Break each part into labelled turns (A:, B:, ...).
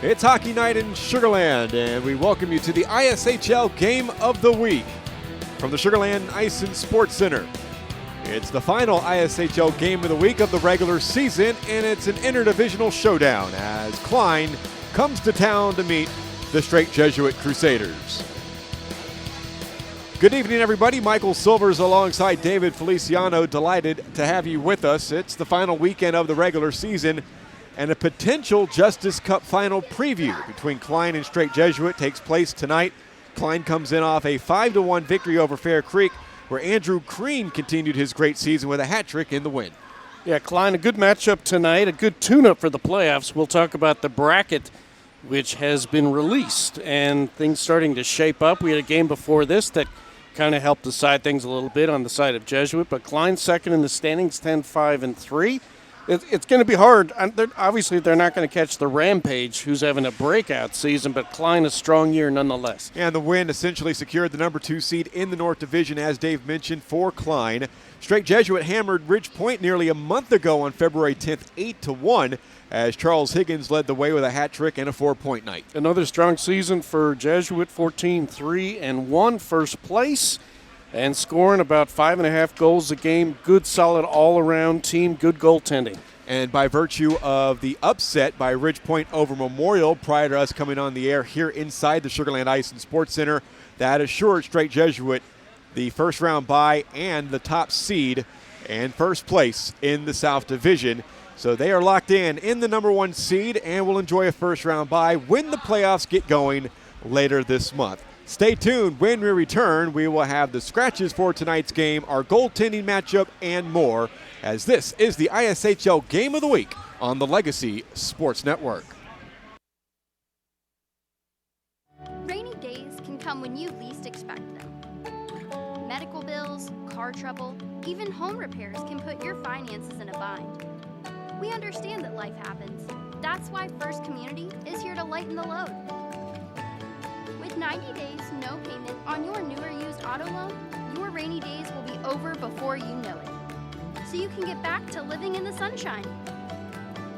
A: It's hockey night in Sugar Land, and we welcome you to the ISHL Game of the Week from the Sugar Land Ice and Sports Center. It's the final ISHL Game of the Week of the regular season, and it's an interdivisional showdown as Klein comes to town to meet the Strake Jesuit Crusaders. Good evening, everybody. Michael Silvers alongside David Feliciano. Delighted to have you with us. It's the final weekend of the regular season, and a potential Justice Cup final preview between Klein and Strake Jesuit takes place tonight. Klein comes in off a 5-1 victory over Fair Creek, where Andrew Green continued his great season with a hat trick in the win.
B: Yeah, Klein, a good matchup tonight, a good tune-up for the playoffs. We'll talk about the bracket, which has been released, and things starting to shape up. We had a game before this that kind of helped decide things a little bit on the side of Jesuit, but Klein second in the standings, 10-5-3. It's going to be hard. Obviously, they're not going to catch the Rampage, who's having a breakout season, but Klein a strong year nonetheless.
A: And the win essentially secured the number 2 seed in the North Division, as Dave mentioned, for Klein. Strake Jesuit hammered Ridge Point nearly a month ago on February 10th, 8-1, as Charles Higgins led the way with a hat trick and a 4-point night.
B: Another strong season for Jesuit, 14-3-1, first place, and scoring about 5.5 goals a game. Good, solid all-around team, good goaltending.
A: And by virtue of the upset by Ridge Point over Memorial prior to us coming on the air here inside the Sugar Land Ice and Sports Center, that assured Strake Jesuit the first-round bye and the top seed and first place in the South Division. So they are locked in the number 1 seed and will enjoy a first-round bye when the playoffs get going later this month. Stay tuned. When we return, we will have the scratches for tonight's game, our goaltending matchup, and more, as this is the ISHL Game of the Week on the Legacy Sports Network.
C: Rainy days can come when you least expect them. Medical bills, car trouble, even home repairs can put your finances in a bind. We understand that life happens. That's why First Community is here to lighten the load. With 90 days, no payment on your new or used auto loan, your rainy days will be over before you know it. So you can get back to living in the sunshine.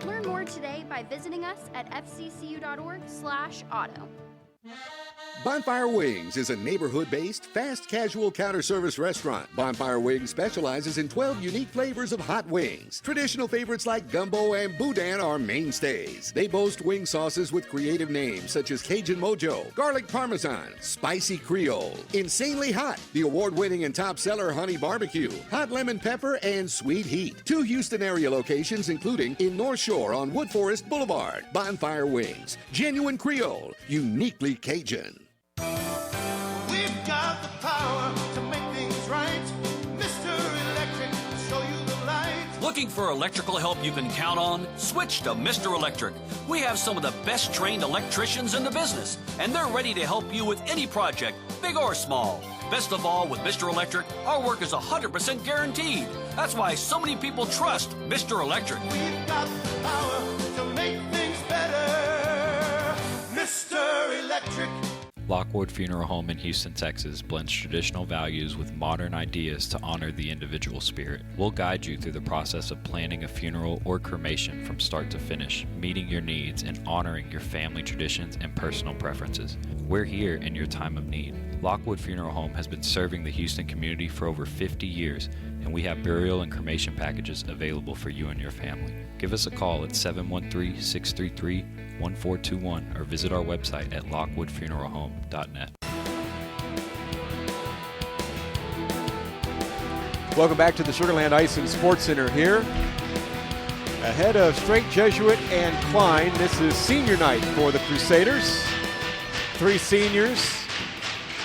C: Learn more today by visiting us at fccu.org/auto.
D: Bonfire Wings is a neighborhood-based, fast casual counter-service restaurant. Bonfire Wings specializes in 12 unique flavors of hot wings. Traditional favorites like gumbo and boudin are mainstays. They boast wing sauces with creative names such as Cajun Mojo, Garlic Parmesan, Spicy Creole, Insanely Hot, the award-winning and top-seller Honey Barbecue, Hot Lemon Pepper, and Sweet Heat. 2 Houston area locations, including in North Shore on Wood Forest Boulevard. Bonfire Wings, genuine Creole, uniquely Cajun.
E: We've got the power to make things right. Mr. Electric will show you the light.
F: Looking for electrical help you can count on? Switch to Mr. Electric. We have some of the best trained electricians in the business, and they're ready to help you with any project, big or small. Best of all, with Mr. Electric, our work is 100% guaranteed. That's why so many people trust Mr. Electric.
E: We've got the power to make things better. Mr. Electric.
G: Lockwood Funeral Home in Houston, Texas blends traditional values with modern ideas to honor the individual spirit. We'll guide you through the process of planning a funeral or cremation from start to finish, meeting your needs and honoring your family traditions and personal preferences. We're here in your time of need. Lockwood Funeral Home has been serving the Houston community for over 50 years, and we have burial and cremation packages available for you and your family. Give us a call at 713-633-1421 or visit our website at lockwoodfuneralhome.net.
A: Welcome back to the Sugar Land Ice and Sports Center here. Ahead of Strake Jesuit and Klein, this is senior night for the Crusaders. 3 seniors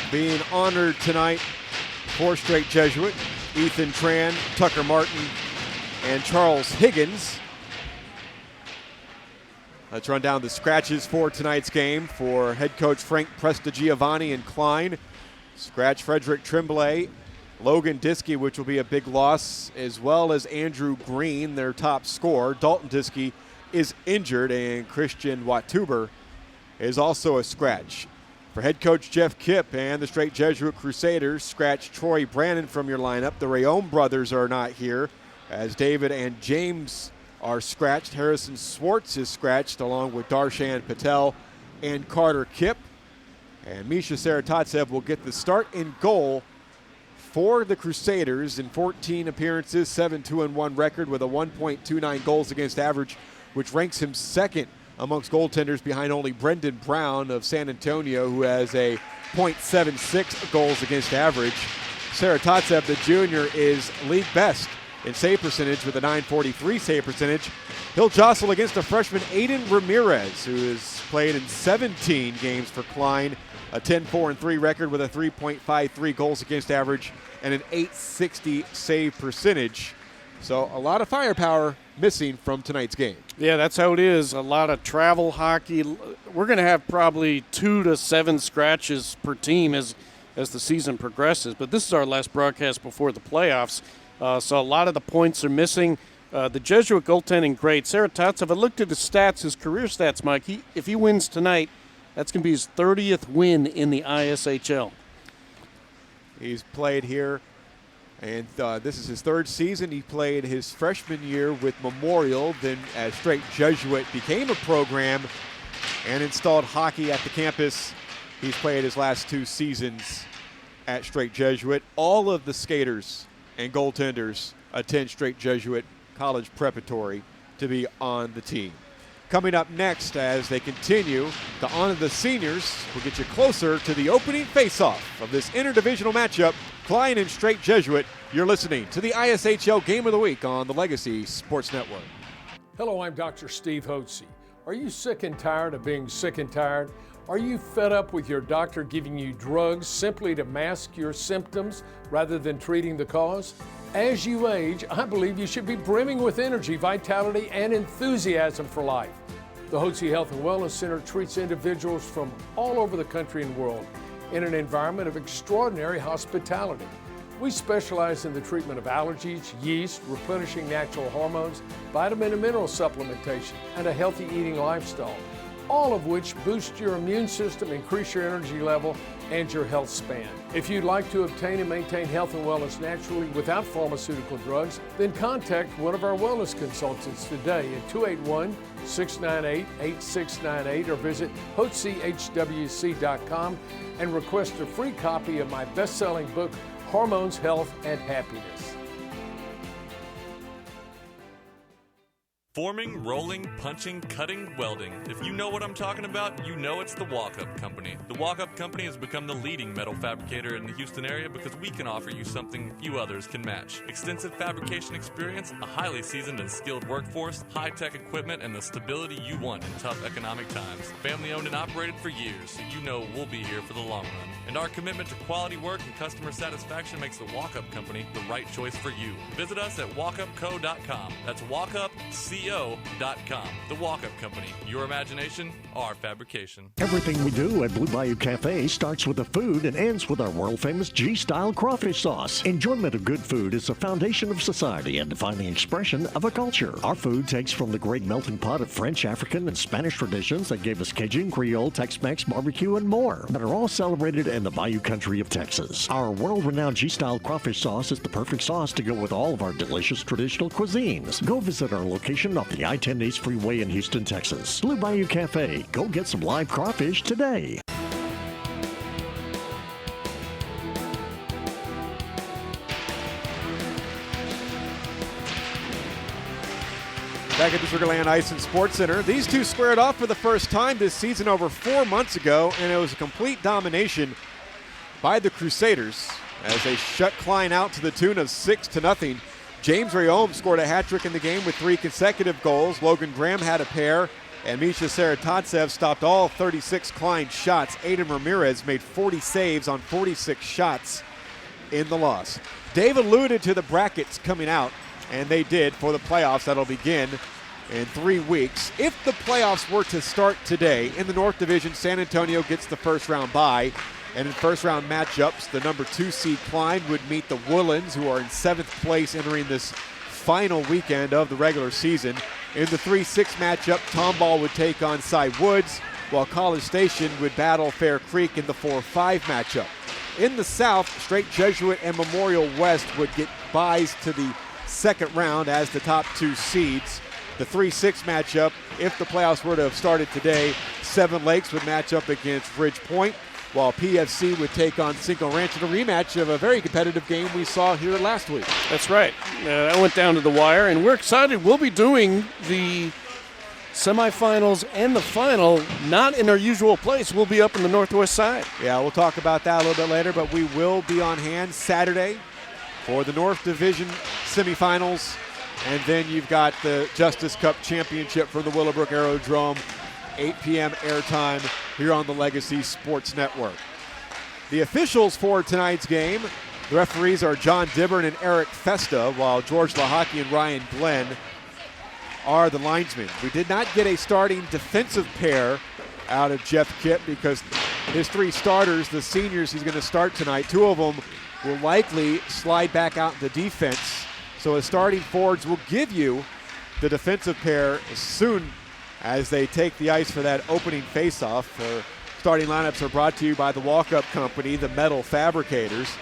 A: being honored tonight for Strake Jesuit: Ethan Tran, Tucker Martin, and Charles Higgins. Let's run down the scratches for tonight's game for head coach Frank Prestigiovanni and Klein. Scratch Frederick Tremblay, Logan Diskey, which will be a big loss, as well as Andrew Green, their top scorer. Dalton Diskey is injured, and Christian Watuber is also a scratch. For head coach Jeff Kipp and the Strake Jesuit Crusaders, scratch Troy Brandon from your lineup. The Rayom brothers are not here, as David and James are scratched. Harrison Swartz is scratched along with Darshan Patel and Carter Kipp. And Misha Saratovtsev will get the start in goal for the Crusaders in 14 appearances, 7-2-1 record with a 1.29 goals against average, which ranks him second amongst goaltenders behind only Brendan Brown of San Antonio, who has a .76 goals against average. Saratovtsev, the junior, is league best in save percentage with a .943 save percentage. He'll jostle against a freshman, Aiden Ramirez, who has played in 17 games for Klein, a 10-4-3 record with a 3.53 goals against average and an .860 save percentage. So a lot of firepower missing from tonight's game.
B: Yeah, that's how it is. A lot of travel hockey. We're going to have probably 2 to 7 scratches per team as the season progresses. But this is our last broadcast before the playoffs, so a lot of the points are missing. The Jesuit goaltending great. Saratovtsev, I looked at his stats, his career stats, Mike. If he wins tonight, that's going to be his 30th win in the ISHL.
A: He's played here, and this is his 3rd season. He played his freshman year with Memorial, then as Strake Jesuit became a program and installed hockey at the campus. He's played his last 2 seasons at Strake Jesuit. All of the skaters and goaltenders attend Strake Jesuit College Preparatory to be on the team. Coming up next, as they continue to honor the seniors, we'll get you closer to the opening face-off of this interdivisional matchup, Klein and Strake Jesuit. You're listening to the ISHL Game of the Week on the Legacy Sports Network.
H: Hello, I'm Dr. Steve Hotze. Are you sick and tired of being sick and tired? Are you fed up with your doctor giving you drugs simply to mask your symptoms rather than treating the cause? As you age, I believe you should be brimming with energy, vitality, and enthusiasm for life. The Hotze Health and Wellness Center treats individuals from all over the country and world in an environment of extraordinary hospitality. We specialize in the treatment of allergies, yeast, replenishing natural hormones, vitamin and mineral supplementation, and a healthy eating lifestyle, all of which boost your immune system, increase your energy level, and your health span. If you'd like to obtain and maintain health and wellness naturally without pharmaceutical drugs, then contact one of our wellness consultants today at 281-698-8698 or visit hotzehwc.com and request a free copy of my best-selling book, Hormones, Health, and Happiness.
I: Forming, rolling, punching, cutting, welding. If you know what I'm talking about, you know it's the Walk-Up Company. The Walk-Up Company has become the leading metal fabricator in the Houston area because we can offer you something few others can match. Extensive fabrication experience, a highly seasoned and skilled workforce, high-tech equipment, and the stability you want in tough economic times. Family owned and operated for years, so you know we'll be here for the long run. And our commitment to quality work and customer satisfaction makes the Walk-Up Company the right choice for you. Visit us at walkupco.com. That's walkupco.com. The Walk-Up Company. Your imagination, our fabrication.
J: Everything we do at Blue Bayou Cafe starts with the food and ends with our world-famous G-Style crawfish sauce. Enjoyment of good food is the foundation of society and defining expression of a culture. Our food takes from the great melting pot of French, African, and Spanish traditions that gave us Cajun, Creole, Tex-Mex, barbecue, and more that are all celebrated in the Bayou country of Texas. Our world-renowned G-Style crawfish sauce is the perfect sauce to go with all of our delicious traditional cuisines. Go visit our location off the I-10 East Freeway in Houston, Texas. Blue Bayou Cafe. Go get some live crawfish today.
A: Back at the Sugar Land Ice and Sports Center, these two squared off for the first time this season over 4 months ago, and it was a complete domination by the Crusaders as they shut Klein out to the tune of 6-0. James Rayom scored a hat trick in the game with 3 consecutive goals. Logan Graham had a pair, and Misha Saratovtsev stopped all 36 Klein shots. Aiden Ramirez made 40 saves on 46 shots in the loss. Dave alluded to the brackets coming out, and they did for the playoffs that'll begin in 3 weeks. If the playoffs were to start today, in the North Division, San Antonio gets the first round bye. And in first-round matchups, the number 2 seed Klein would meet the Woodlands, who are in 7th place entering this final weekend of the regular season. In the 3-6 matchup, Tomball would take on Cy Woods, while College Station would battle Fair Creek in the 4-5 matchup. In the South, Strake Jesuit and Memorial West would get byes to the second round as the top 2 seeds. The 3-6 matchup, if the playoffs were to have started today, Seven Lakes would match up against Ridge Point, while PFC would take on Cinco Ranch in a rematch of a very competitive game we saw here last week.
B: That's right. That went down to the wire, and we're excited. We'll be doing the semifinals and the final not in our usual place. We'll be up in the northwest side.
A: Yeah, we'll talk about that a little bit later, but we will be on hand Saturday for the North Division semifinals, and then you've got the Justice Cup Championship from the Willowbrook Aerodrome, 8 p.m. airtime here on the Legacy Sports Network. The officials for tonight's game, the referees are John Dibbern and Eric Festa, while George Lahaki and Ryan Glenn are the linesmen. We did not get a starting defensive pair out of Jeff Kipp because his 3 starters, the seniors he's going to start tonight, 2 of them will likely slide back out into defense. So his starting forwards will give you the defensive pair as soon as they take the ice for that opening faceoff. Starting lineups are brought to you by the walk-up company, the Metal Fabricators.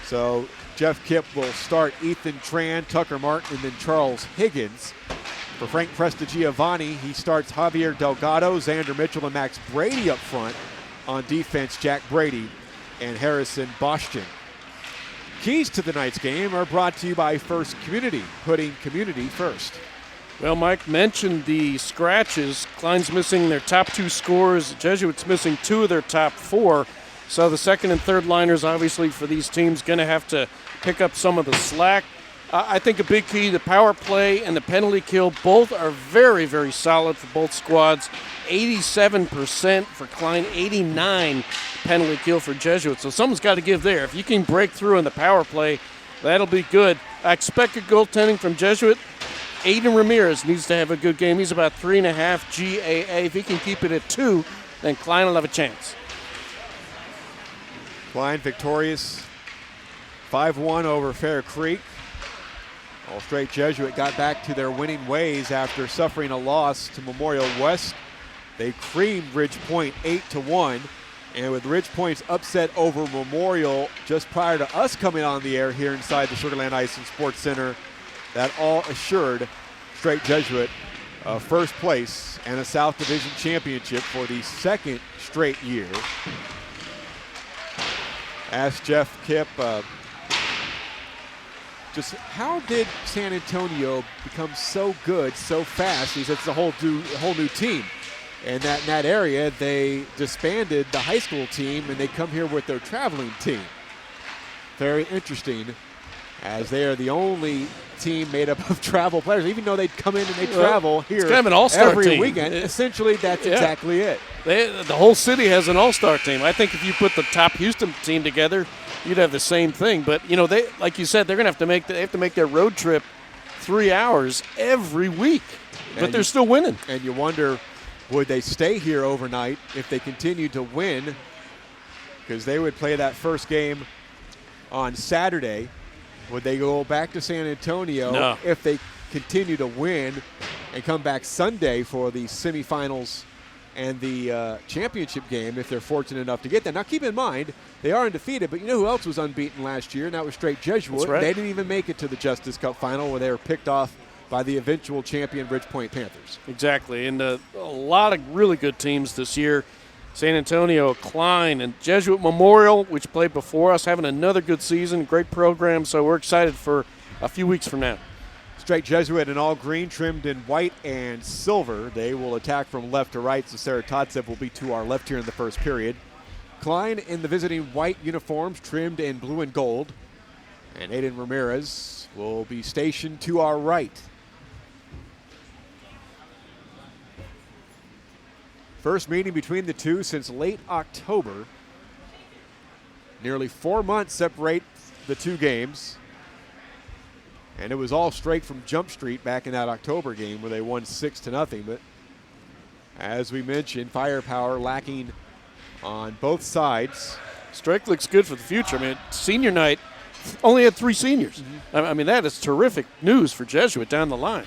A: So Jeff Kipp will start Ethan Tran, Tucker Martin, and then Charles Higgins. For Frank Prestigiovanni, he starts Javier Delgado, Zander Mitchell, and Max Brady up front. On defense, Jack Brady and Harrison Boschton. Keys to tonight's game are brought to you by First Community, putting community first.
B: Well, Mike mentioned the scratches. Klein's missing their top 2 scorers. Jesuits missing 2 of their top 4. So the second and third liners, obviously, for these teams, going to have to pick up some of the slack. I think a big key, the power play and the penalty kill, both are very, very solid for both squads. 87% for Klein, 89% penalty kill for Jesuits. So someone's got to give there. If you can break through in the power play, that'll be good. I expect good goaltending from Jesuit. Aiden Ramirez needs to have a good game. He's about 3.5 GAA. If he can keep it at 2, then Klein will have a chance.
A: Klein victorious 5-1 over Fair Creek. All Strake Jesuit got back to their winning ways after suffering a loss to Memorial West. They creamed Ridge Point 8-1, and with Ridge Point's upset over Memorial just prior to us coming on the air here inside the Sugarland Ice and Sports Center, that all assured Strake Jesuit first place and a South Division championship for the 2nd straight year. Asked Jeff Kipp, just how did San Antonio become so good so fast? He said it's a whole new team. And that in that area, they disbanded the high school team and they come here with their traveling team. Very interesting, as they are the only team made up of travel players. Even though they'd come in and they travel here
B: it's kind of an all-star
A: every
B: team.
A: weekend, essentially that's exactly it.
B: The whole city has an all-star team. I think if you put the top Houston team together, you'd have the same thing. But you know, they, like you said, they're going to have to make their road trip 3 hours every week. But they're still winning.
A: And you wonder, would they stay here overnight if they continue to win? Because they would play that first game on Saturday. Would they go back to San Antonio if they continue to win and come back Sunday for the semifinals and the championship game if they're fortunate enough to get there? Now, keep in mind, they are undefeated, but you know who else was unbeaten last year, and that was Strake Jesuit.
B: That's right.
A: They didn't even make it to the Justice Cup final where they were picked off by the eventual champion Ridge Point Panthers.
B: Exactly, and a lot of really good teams this year. San Antonio, Klein, and Jesuit Memorial, which played before us, having another good season, great program, so we're excited for a few weeks from now.
A: Strake Jesuit in all green, trimmed in white and silver. They will attack from left to right, so Saratovtsev will be to our left here in the first period. Klein in the visiting white uniforms, trimmed in blue and gold. And Aiden Ramirez will be stationed to our right. First meeting between the two since late October. Nearly 4 months separate the two games. And it was all Strake from Jump Street back in that October game where they won 6-0. But as we mentioned, firepower lacking on both sides.
B: Strake looks good for the future. I mean, senior night only had 3 seniors. Mm-hmm. I mean, that is terrific news for Jesuit down the line.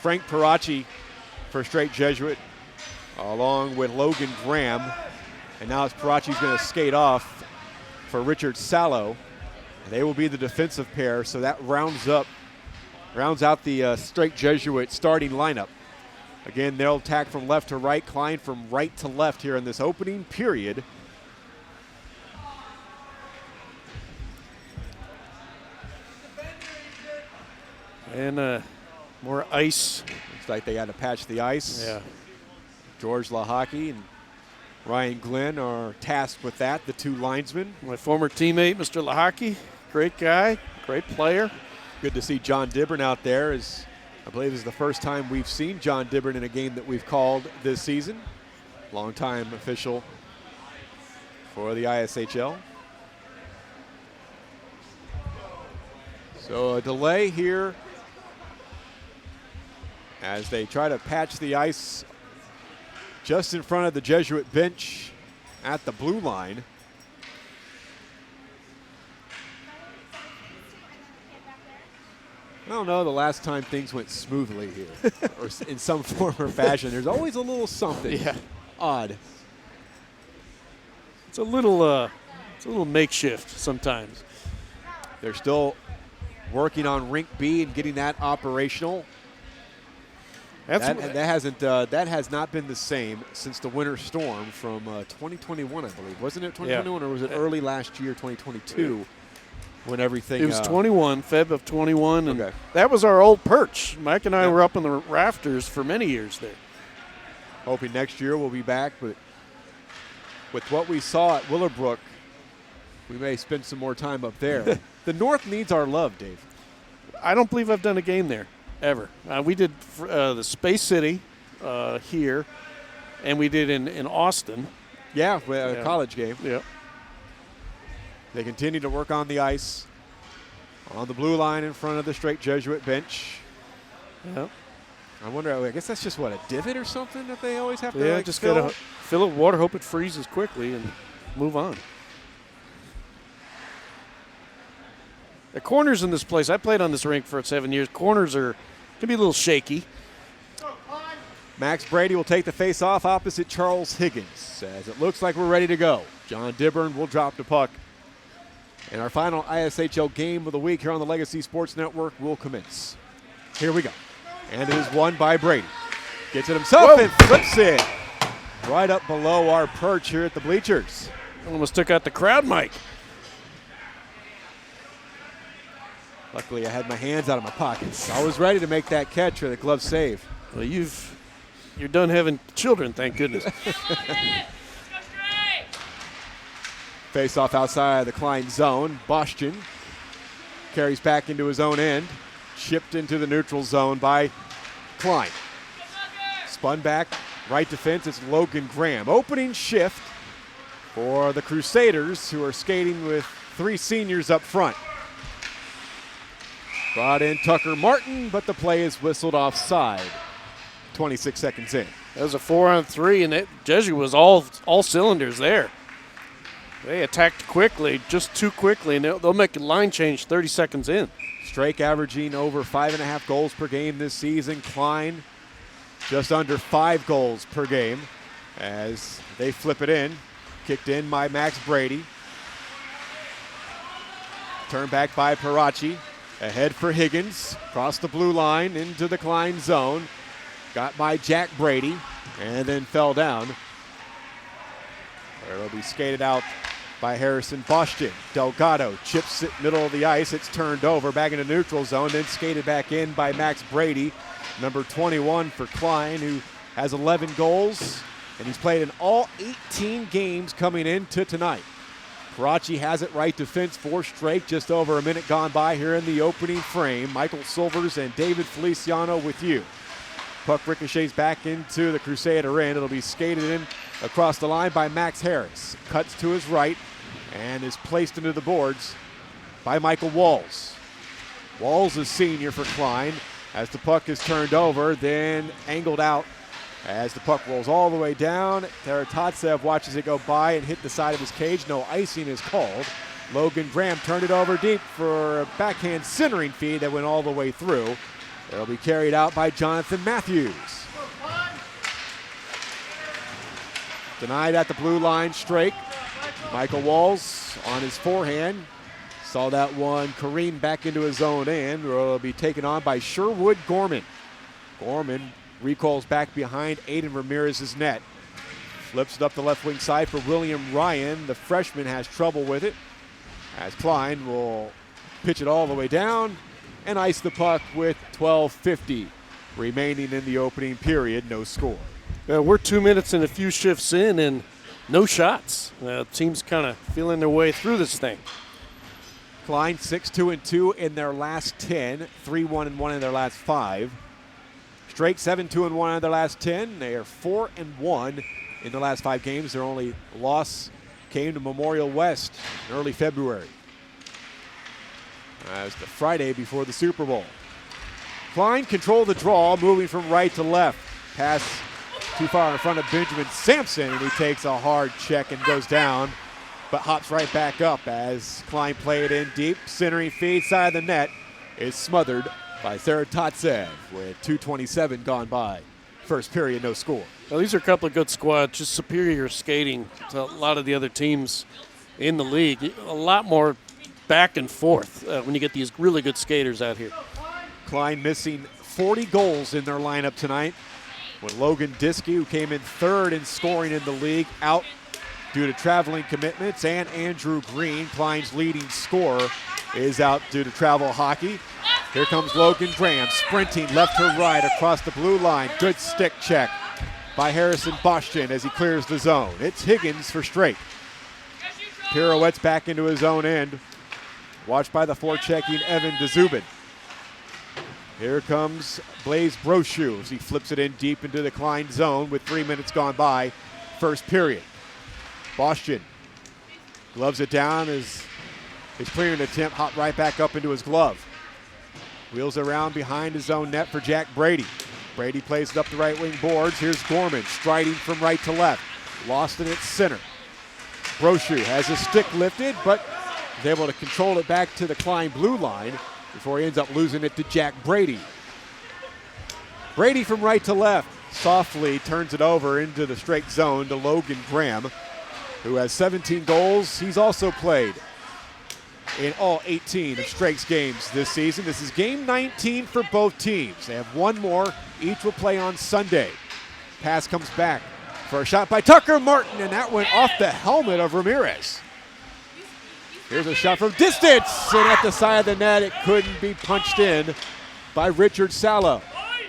A: Frank Paracci for Strake Jesuit, along with Logan Graham. And now it's Paracci's going to skate off for Richard Sallow. They will be the defensive pair, so that rounds out the Strake Jesuit starting lineup. Again, they'll attack from left to right, Klein from right to left here in this opening period.
B: And more ice.
A: Looks like they got to patch the ice.
B: Yeah.
A: George Lahaki and Ryan Glenn are tasked with that, the two linesmen.
B: My former teammate, Mr. Lahaki, great guy, great player.
A: Good to see John Dibburn out there. As I believe is the first time we've seen John Dibburn in a game that we've called this season. Longtime official for the ISHL. So a delay here as they try to patch the ice just in front of the Jesuit bench at the blue line. I don't know the last time things went smoothly here, or in some form or fashion. There's always a little something odd.
B: It's a little makeshift sometimes.
A: They're still working on Rink B and getting that operational. That has not been the same since the winter storm from 2021, I believe. Wasn't it 2021 or was it early last year, 2022, when everything?
B: It was 21, Feb of 21, and
A: Okay.
B: that was our old perch. Mike and I were up in the rafters for many years there.
A: Hoping next year we'll be back, but with what we saw at Willowbrook, we may spend some more time up there. The North needs our love, Dave.
B: I don't believe I've done a game there, ever. We did the Space City here, and we did in Austin.
A: Yeah, a college game.
B: Yeah.
A: They continue to work on the ice on the blue line in front of the Strake Jesuit bench.
B: Yeah.
A: I wonder, I guess that's just what, a divot or something that they always have to
B: just
A: fill?
B: gotta fill it with water, hope it freezes quickly, and move on. The corners in this place, I played on this rink for 7 years. Corners can be a little shaky.
A: Max Brady will take the face-off opposite Charles Higgins as it looks like we're ready to go. John Dibburn will drop the puck. And our final ISHL game of the week here on the Legacy Sports Network will commence. Here we go. And it is won by Brady. Gets it himself and flips it right up below our perch here at the bleachers.
B: Almost took out the crowd mic.
A: Luckily, I had my hands out of my pockets. I was ready to make that catch or the glove save.
B: Well, you're done having children, thank goodness.
A: Face off outside the Klein zone. Bostian carries back into his own end. Chipped into the neutral zone by Klein. Spun back, right defense, it's Logan Graham. Opening shift for the Crusaders, who are skating with three seniors up front. Brought in Tucker Martin, but the play is whistled offside. 26 seconds in.
B: That was a 4-on-3, and Jesuit was all cylinders there. They attacked quickly, just too quickly, and they'll make a line change 30 seconds in.
A: Strake averaging over 5.5 goals per game this season. Klein just under 5 goals per game as they flip it in. Kicked in by Max Brady. Turned back by Parachi. Ahead for Higgins. Across the blue line into the Klein zone. Got by Jack Brady and then fell down. It'll be skated out by Harrison Bostian. Delgado chips it middle of the ice. It's turned over back into neutral zone, then skated back in by Max Brady, number 21 for Klein, who has 11 goals, and he's played in all 18 games coming into tonight. Parachi has it right defense for Strake. Just over a minute gone by here in the opening frame. Michael Silvers and David Feliciano with you. Puck ricochets back into the Crusader end. It'll be skated in across the line by Max Harris. Cuts to his right and is placed into the boards by Michael Walls. Walls is senior for Klein as the puck is turned over, then angled out as the puck rolls all the way down. Saratovtsev watches it go by and hit the side of his cage. No icing is called. Logan Graham turned it over deep for a backhand centering feed that went all the way through. It'll be carried out by Jonathan Matthews. Denied at the blue line, Strake. Michael Walls on his forehand. Saw that one careen back into his own end. Will be taken on by Sherwood Gorman. Gorman recalls back behind Aiden Ramirez's net. Flips it up the left wing side for William Ryan. The freshman has trouble with it, as Klein will pitch it all the way down and ice the puck with 12:50 remaining in the opening period. No score.
B: We're 2 minutes and a few shifts in and no shots. Teams kind of feeling their way through this thing.
A: Klein 6-2-2 in their last 10, 3-1-1 in their last 5. Strake 7-2-1 in their last 10. They are 4-1 in the last 5 games. Their only loss came to Memorial West in early February. As the Friday before the Super Bowl. Klein controlled the draw, moving from right to left. Pass too far in front of Benjamin Sampson, and he takes a hard check and goes down, but hops right back up as Klein played in deep. Centering feed side of the net is smothered by Saratovtsev with 2:27 gone by. First period, no score.
B: Well, these are a couple of good squads, just superior skating to a lot of the other teams in the league. A lot more back and forth when you get these really good skaters out here.
A: Klein missing 40 goals in their lineup tonight, with Logan Diskey, who came in third in scoring in the league, out due to traveling commitments, and Andrew Green, Klein's leading scorer, is out due to travel hockey. Here comes Logan Graham, sprinting left to right across the blue line. Good stick check by Harrison Bostian as he clears the zone. It's Higgins for Strake. Pirouettes back into his own end. Watched by the forechecking Evan DeZubin. Here comes Blaze Brochu as he flips it in deep into the Klein zone with 3 minutes gone by, first period. Bostian gloves it down as his clearing attempt hopped right back up into his glove. Wheels around behind his own net for Jack Brady. Brady plays it up the right wing boards. Here's Gorman striding from right to left. Lost in its center. Brochu has his stick lifted, but is able to control it back to the Klein blue line before he ends up losing it to Jack Brady. Brady from right to left softly turns it over into the Strake zone to Logan Graham, who has 17 goals. He's also played in all 18 of Strake's games this season. This is game 19 for both teams. They have one more. Each will play on Sunday. Pass comes back for a shot by Tucker Martin, and that went off the helmet of Ramirez. Here's a shot from distance, and at the side of the net, it couldn't be punched in by Richard Salo.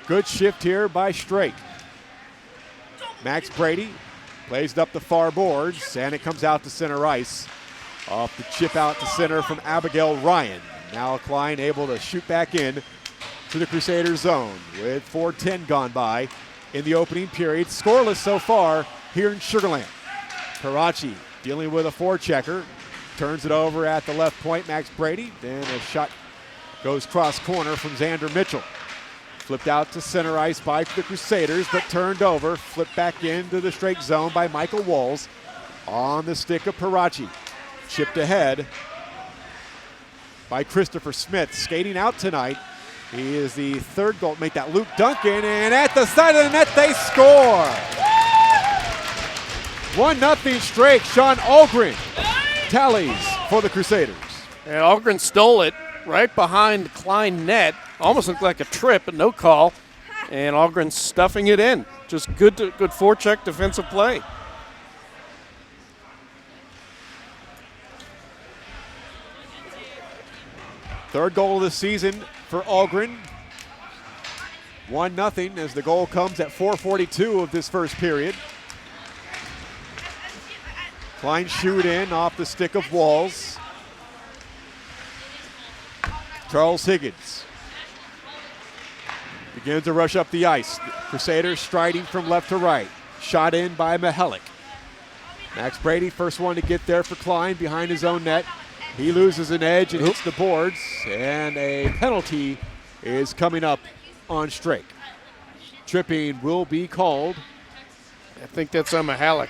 A: Good shift here by Strake. Max Brady plays it up the far boards, and it comes out to center ice. Off the chip out to center from Abigail Ryan. Now Klein able to shoot back in to the Crusaders zone with 4:10 gone by in the opening period. Scoreless so far here in Sugar Land. Karachi dealing with a forechecker. Turns it over at the left point, Max Brady. Then a shot goes cross corner from Zander Mitchell. Flipped out to center ice by the Crusaders, but turned over. Flipped back into the Strake zone by Michael Walls on the stick of Parachi. Chipped ahead by Christopher Smith. Skating out tonight. He is the third goal to make that Luke Duncan, and at the side of the net, they score. 1-0 Strake. Sean Ahlgren tallies for the Crusaders.
B: And Ahlgren stole it right behind the Klein net. Almost looked like a trip, but no call. And Ahlgren stuffing it in. Just good forecheck defensive play.
A: Third goal of the season for Ahlgren. 1-0 as the goal comes at 4:42 of this first period. Klein shoot in off the stick of Walls. Charles Higgins begins to rush up the ice. Crusaders striding from left to right. Shot in by Mihalik. Max Brady, first one to get there for Klein behind his own net. He loses an edge and hits the boards, and a penalty is coming up on Strake. Tripping will be called.
B: I think that's on Mihalik.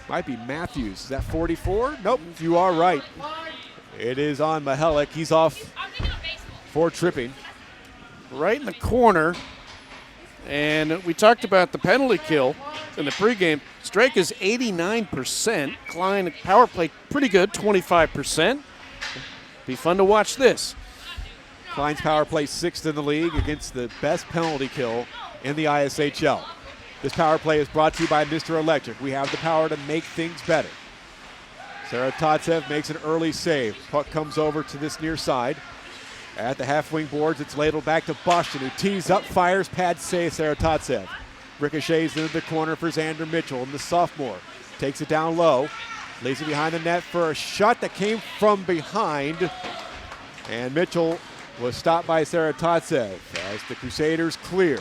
A: Might be Matthews. Is that 44? Nope, you are right. It is on Mihalik. He's off for tripping.
B: Right in the corner. And we talked about the penalty kill. in the pregame. Strake is 89%. Klein power play pretty good, 25%. Be fun to watch this.
A: Klein's power play 6th in the league against the best penalty kill in the ISHL. This power play is brought to you by Mr. Electric. We have the power to make things better. Saratovtsev makes an early save. Puck comes over to this near side. At the half-wing boards, it's ladled back to Boston, who tees up, fires, pad save Saratovtsev. Ricochets into the corner for Zander Mitchell, and the sophomore takes it down low, leaves it behind the net for a shot that came from behind, and Mitchell was stopped by Saratovtsev as the Crusaders clear.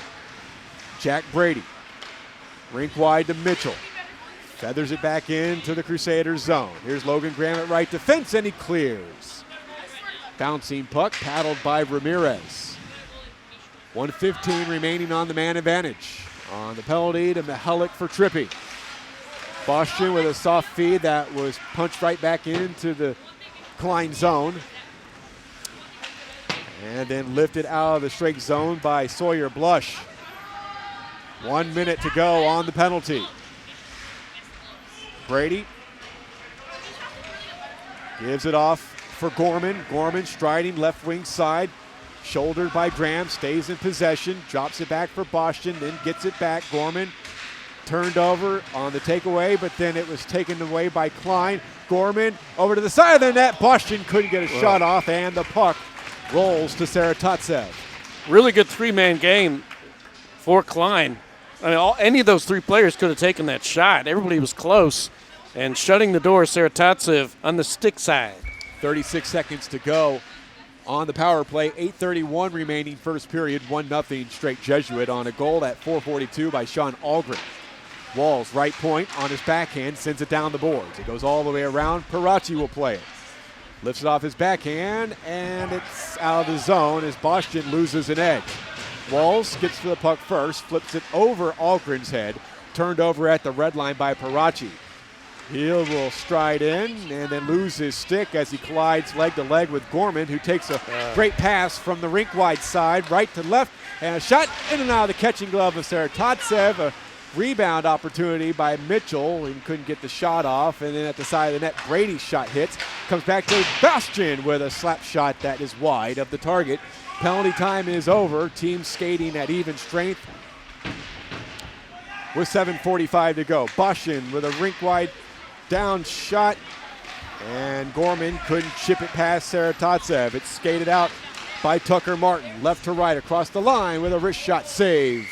A: Jack Brady, rink wide to Mitchell. Feathers it back into the Crusaders zone. Here's Logan Graham at right defense, and he clears. Bouncing puck paddled by Ramirez. 1:15 remaining on the man advantage. On the penalty to Mihalik for tripping. Boston with a soft feed that was punched right back into the Klein zone. And then lifted out of the Strake zone by Sawyer Blush. 1 minute to go on the penalty. Brady gives it off for Gorman. Gorman striding left wing side, shouldered by Graham, stays in possession, drops it back for Boston, then gets it back. Gorman turned over on the takeaway, but then it was taken away by Klein. Gorman over to the side of the net. Boston couldn't get a shot off, and the puck rolls to Saratovtsev.
B: Really good three-man game for Klein. I mean, any of those three players could have taken that shot. Everybody was close. And shutting the door, Saratovtsev on the stick side.
A: 36 seconds to go on the power play. 8:31 remaining first period. 1-0 Strake Jesuit on a goal at 4:42 by Sean Ahlgren. Walls right point on his backhand, sends it down the boards. It goes all the way around. Parachi will play it. Lifts it off his backhand, and it's out of the zone as Boston loses an edge. Walls gets to the puck first, flips it over Ahlgren's head, turned over at the red line by Parachi. He will stride in and then lose his stick as he collides leg to leg with Gorman, who takes a great pass from the rink wide side, right to left, and a shot in and out of the catching glove of Saratovtsev. A rebound opportunity by Mitchell, and couldn't get the shot off. And then at the side of the net, Brady's shot hits. Comes back to Bastian with a slap shot that is wide of the target. Penalty time is over. Team skating at even strength with 7:45 to go. Bastian with a rink wide down shot, and Gorman couldn't chip it past Saratovtsev. It's skated out by Tucker Martin, left to right across the line with a wrist shot save.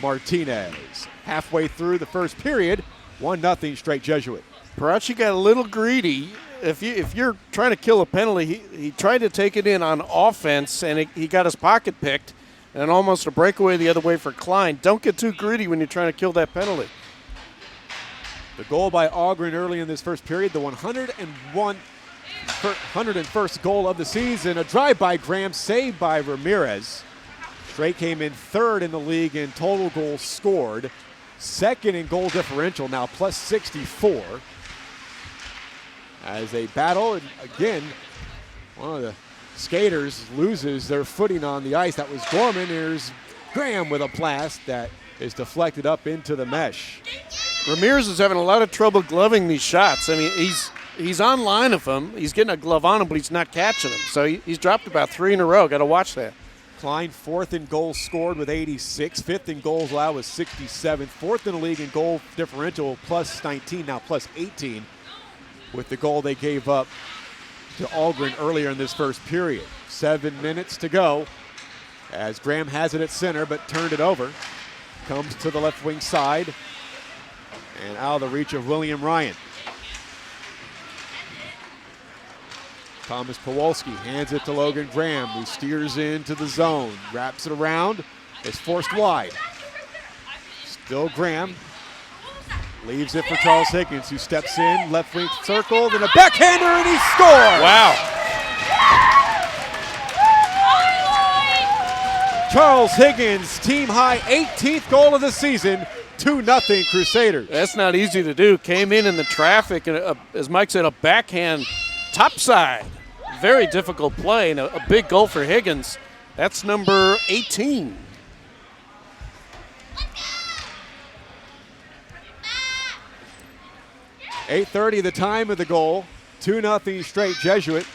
A: Martinez. Halfway through the first period, 1-0 Strake Jesuit.
B: Parachi got a little greedy. If you're trying to kill a penalty, he tried to take it in on offense, and he got his pocket picked, and almost a breakaway the other way for Klein. Don't get too greedy when you're trying to kill that penalty.
A: The goal by Ahlgren early in this first period, the 101st goal of the season. A drive by Graham, saved by Ramirez. Strake came in third in the league in total goals scored. Second in goal differential, now plus 64. As they battle, and again, one of the skaters loses their footing on the ice. That was Gorman. Here's Graham with a blast that is deflected up into the mesh.
B: Ramirez is having a lot of trouble gloving these shots. I mean, he's on line of them. He's getting a glove on him, but he's not catching them. So he's dropped about 3 in a row. Got to watch that.
A: Klein fourth in goals scored with 86, fifth in goals allowed with 67, fourth in the league in goal differential plus 19, now plus 18 with the goal they gave up to Ahlgren earlier in this first period. 7 minutes to go as Graham has it at center but turned it over. Comes to the left wing side and out of the reach of William Ryan. Thomas Pawolski hands it to Logan Graham, who steers into the zone, wraps it around, is forced wide. Still Graham, leaves it for Charles Higgins, who steps in, left wing circle, then a backhander, and he scores!
B: Wow.
A: Charles Higgins, team high 18th goal of the season, 2-0 Crusaders.
B: That's not easy to do. Came in the traffic, and as Mike said, a backhand topside. Very difficult play, and a big goal for Higgins. That's number 18.
A: 8:30 the time of the goal. 2-0 Strake Jesuit.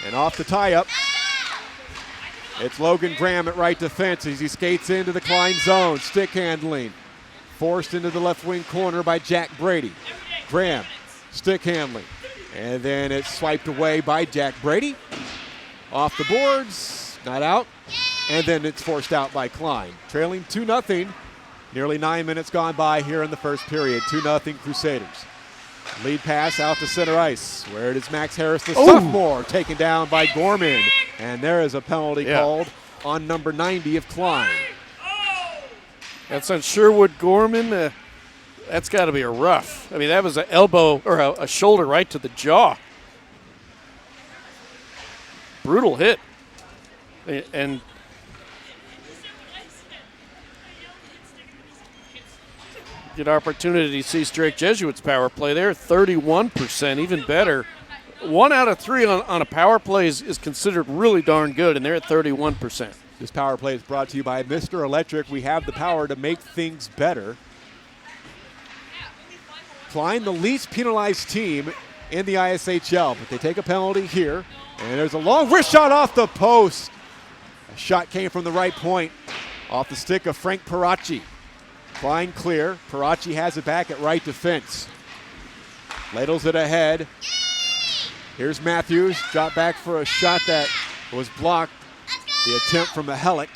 A: And off the tie-up, it's Logan Graham at right defense as he skates into the Klein zone. Stick handling. Forced into the left wing corner by Jack Brady. Graham, stick handling. And then it's swiped away by Jack Brady. Off the boards, not out. And then it's forced out by Klein. Trailing 2-0. Nearly 9 minutes gone by here in the first period. 2-0 Crusaders. Lead pass out to center ice, where it is Max Harris, the sophomore, taken down by Gorman. And there is a penalty called on number 90 of Klein.
B: That's on Sherwood Gorman. That's got to be a rough. I mean, that was an elbow or a shoulder right to the jaw. Brutal hit. And get opportunity to see Strake Jesuit's power play there. 31%, even better. 1 out of 3 on a power play is considered really darn good, and they're at 31%.
A: This power play is brought to you by Mr. Electric. We have the power to make things better. Klein, the least penalized team in the ISHL, but they take a penalty here. And there's a long wrist shot off the post. A shot came from the right point off the stick of Frank Paracci. Klein clear. Paracci has it back at right defense. Ladles it ahead. Here's Matthews. Drop back for a shot that was blocked. The attempt from Mihalik.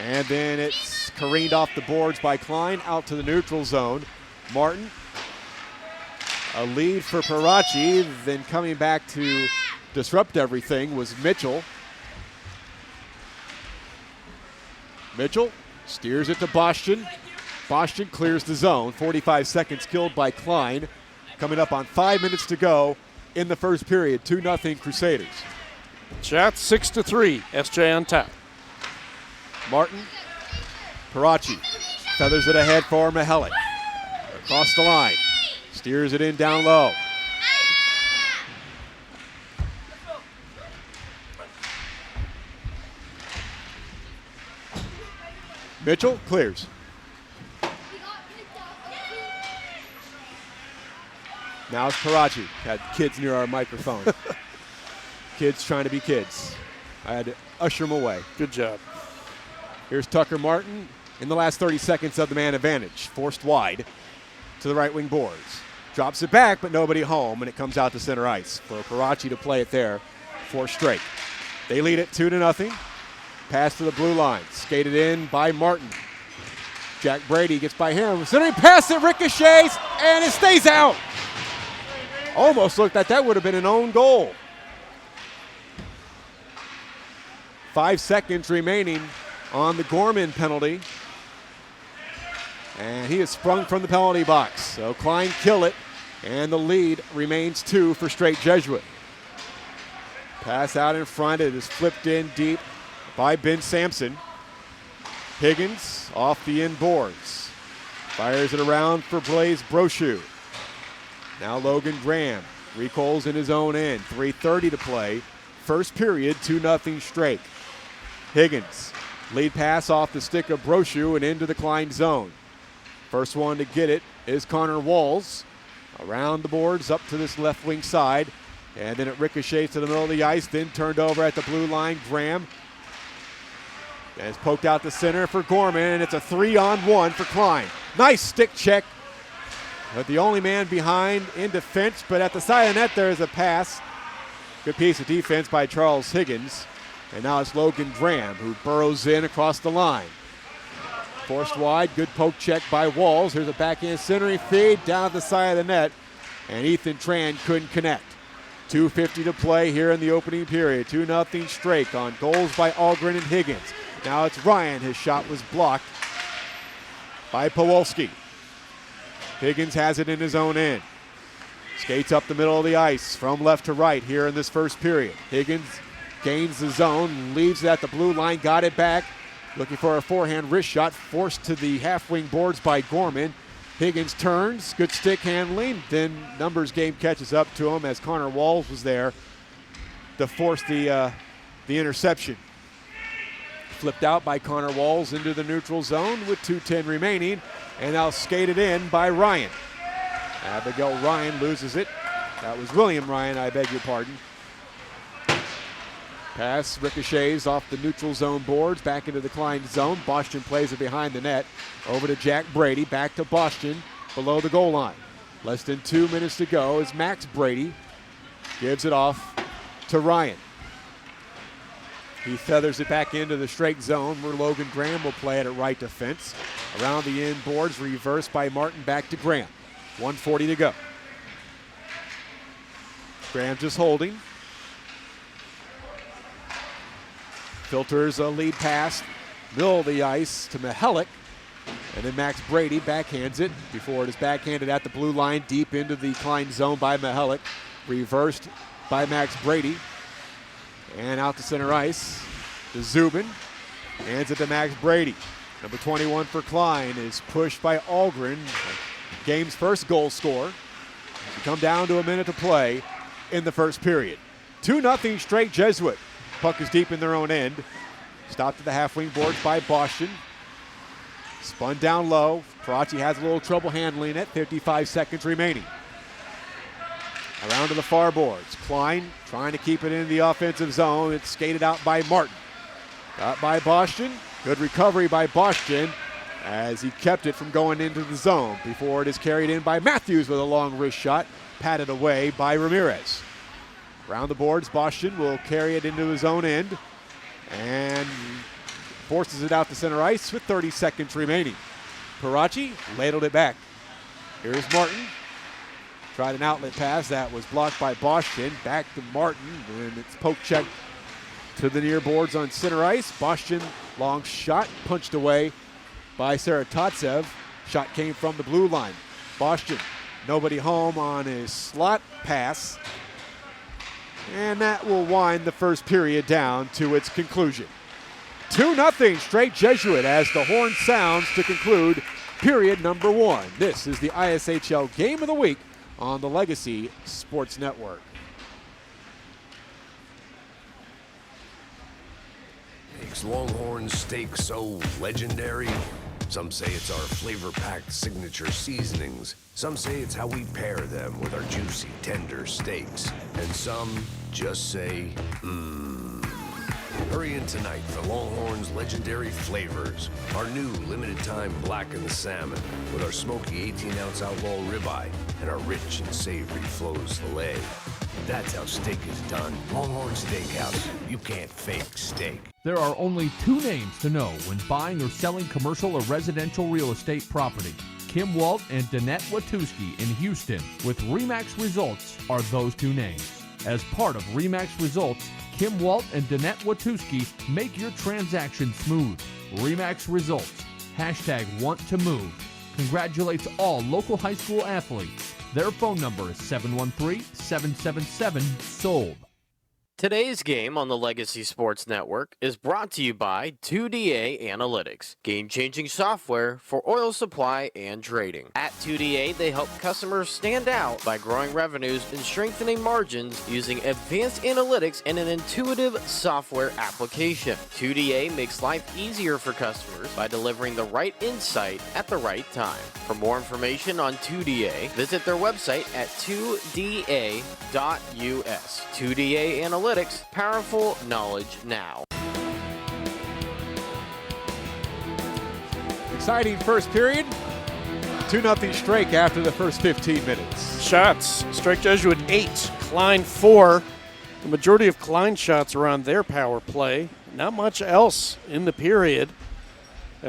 A: And then it's careened off the boards by Klein out to the neutral zone. Martin. A lead for Paracci. Then coming back to disrupt everything was Mitchell. Mitchell steers it to Boston. Boston clears the zone. 45 seconds killed by Klein. Coming up on 5 minutes to go in the first period. 2-0 Crusaders.
B: Shot 6-3. SJ on top.
A: Martin. Paracci feathers it ahead for Mihalik. Across the line. Steers it in down low. Mitchell clears. Now it's Paracci. Had kids near our microphone. Kids trying to be kids. I had to usher them away.
B: Good job.
A: Here's Tucker Martin in the last 30 seconds of the man advantage. Forced wide to the right wing boards. Drops it back, but nobody home, and it comes out to center ice for Paracci to play it there for Strake. They lead it 2-0. Pass to the blue line. Skated in by Martin. Jack Brady gets by him. Centering pass, it ricochets, and it stays out. Almost looked like that would have been an own goal. 5 seconds remaining on the Gorman penalty. And he has sprung from the penalty box. So Klein kill it, and the lead remains 2 for Strake Jesuit. Pass out in front. It is flipped in deep by Ben Sampson. Higgins off the end boards. Fires it around for Blaze Brochu. Now Logan Graham recalls in his own end. 3:30 to play. First period, 2-0 Strake. Higgins, lead pass off the stick of Brochu and into the Klein zone. First one to get it is Connor Walls. Around the boards, up to this left wing side. And then it ricochets to the middle of the ice, then turned over at the blue line. Graham. And it's poked out the center for Gorman, and it's a 3-on-1 for Klein. Nice stick check. But the only man behind in defense, but at the side of the net there is a pass. Good piece of defense by Charles Higgins. And now it's Logan Graham who burrows in across the line. Forced wide, good poke check by Walls. Here's a backhand centering feed down the side of the net. And Ethan Tran couldn't connect. 2:50 to play here in the opening period. 2-0 Strake on goals by Ahlgren and Higgins. Now it's Ryan. His shot was blocked by Powolski. Higgins has it in his own end. Skates up the middle of the ice from left to right here in this first period. Higgins gains the zone, leaves it at the blue line, got it back. Looking for a forehand wrist shot, forced to the half wing boards by Gorman. Higgins turns, good stick handling. Then numbers game catches up to him as Connor Walls was there to force the interception. Flipped out by Connor Walls into the neutral zone with 2:10 remaining. and now skated in by Ryan. Abigail Ryan loses it. That was William Ryan, I beg your pardon. Pass ricochets off the neutral zone boards, back into the Klein zone. Boston plays it behind the net. Over to Jack Brady, back to Boston, below the goal line. Less than 2 minutes to go as Max Brady gives it off to Ryan. He feathers it back into the straight zone where Logan Graham will play it at right defense. Around the end boards, reversed by Martin, back to Graham. 1:40 to go. Graham just holding. Filters a lead pass, middle of the ice to Mihalik. And then Max Brady backhands it before it is backhanded at the blue line, deep into the Klein zone by Mihalik. Reversed by Max Brady. And out to center ice to Zubin. Hands it to Max Brady. Number 21 for Klein is pushed by Ahlgren, game's first goal scorer. We come down to a minute to play in the first period. 2-0 Strake Jesuit. Puck is deep in their own end. Stopped at the half wing boards by Boston. Spun down low. Parachi has a little trouble handling it. 55 seconds remaining. Around to the far boards. Klein trying to keep it in the offensive zone. It's skated out by Martin. Got by Boston. Good recovery by Boston as he kept it from going into the zone before it is carried in by Matthews with a long wrist shot. Patted away by Ramirez. Around the boards, Boston will carry it into his own end and forces it out to center ice with 30 seconds remaining. Parachi ladled it back. Here's Martin. Tried an outlet pass that was blocked by Boston. Back to Martin, and it's poke check to the near boards on center ice. Boston, long shot, punched away by Saratovtsev. Shot came from the blue line. Boston, nobody home on his slot pass. And that will wind the first period down to its conclusion. 2-0 Strake Jesuit as the horn sounds to conclude period number 1. This is the ISHL Game of the Week on the Legacy Sports Network.
K: Makes Longhorn steak so legendary? Some say it's our flavor-packed signature seasonings. Some say it's how we pair them with our juicy, tender steaks. And some just say, mmm. Hurry in tonight for Longhorn's legendary flavors. Our new limited-time blackened salmon with our smoky 18-ounce outlaw ribeye and our rich and savory Flo's filet. That's how steak is done. Longhorn Steakhouse. You can't fake steak.
L: There are only 2 names to know when buying or selling commercial or residential real estate property. Kim Walt and Danette Watuski in Houston with RE/MAX Results are those 2 names. As part of RE/MAX Results, Kim Walt and Danette Watuski make your transaction smooth. RE/MAX Results. #WantToMove. Congratulates all local high school athletes. Their phone number is 713-777-SOLD.
M: Today's game on the Legacy Sports Network is brought to you by 2DA Analytics, game-changing software for oil supply and trading. At 2DA, they help customers stand out by growing revenues and strengthening margins using advanced analytics and an intuitive software application. 2DA makes life easier for customers by delivering the right insight at the right time. For more information on 2DA, visit their website at 2da.us. 2DA Analytics. Powerful knowledge now.
A: Exciting first period. 2-0 Strake after the first 15 minutes.
B: Shots. Strake Jesuit 8, Klein 4. The majority of Klein shots are on their power play. Not much else in the period.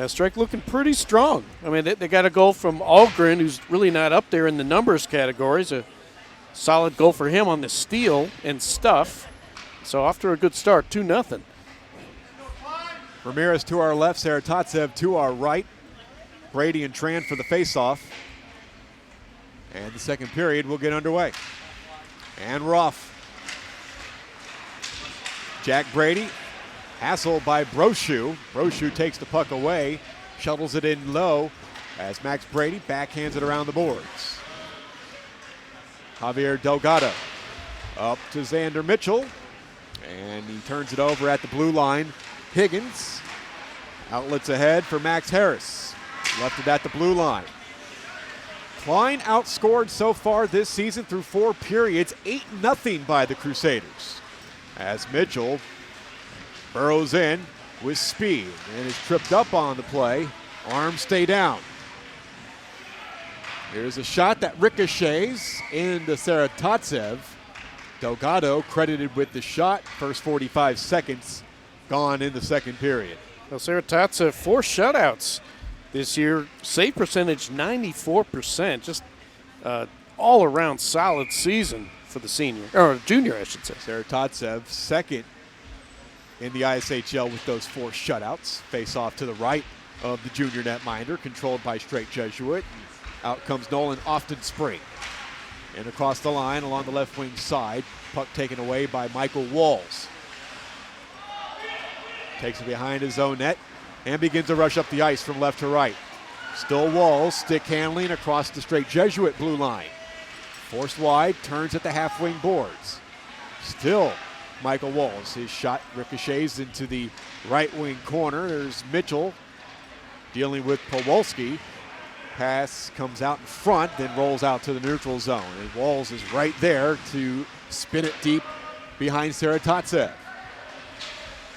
B: Strake looking pretty strong. I mean, they got a goal from Ahlgren, who's really not up there in the numbers categories. A solid goal for him on the steal and stuff. So off to a good start, 2-0.
A: Ramirez to our left, Saratovtsev to our right. Brady and Tran for the faceoff. And the second period will get underway. And we're off. Jack Brady, hassled by Brochu. Brochu takes the puck away, shuttles it in low as Max Brady backhands it around the boards. Javier Delgado up to Zander Mitchell. And he turns it over at the blue line. Higgins outlets ahead for Max Harris. Left it at the blue line. Klein outscored so far this season through 4 periods, 8-0 by the Crusaders. As Mitchell burrows in with speed and is tripped up on the play. Arms stay down. Here's a shot that ricochets into Saratovtsev. Delgado credited with the shot. First 45 seconds gone in the second period.
B: Well, Saratovtsev, 4 shutouts this year. Save percentage 94%. Just all around solid season for the senior, or junior, I should say.
A: Saratovtsev, second in the ISHL with those 4 shutouts. Face off to the right of the junior netminder, controlled by Strake Jesuit. Out comes Nolan Often-Spring. And across the line along the left wing side, puck taken away by Michael Walls. Takes it behind his own net and begins to rush up the ice from left to right. Still Walls, stick handling across the Strake Jesuit blue line. Forced wide, turns at the half wing boards. Still Michael Walls. His shot ricochets into the right wing corner. There's Mitchell dealing with Powolski. Pass comes out in front, then rolls out to the neutral zone. And Walls is right there to spin it deep behind Saratovtsev.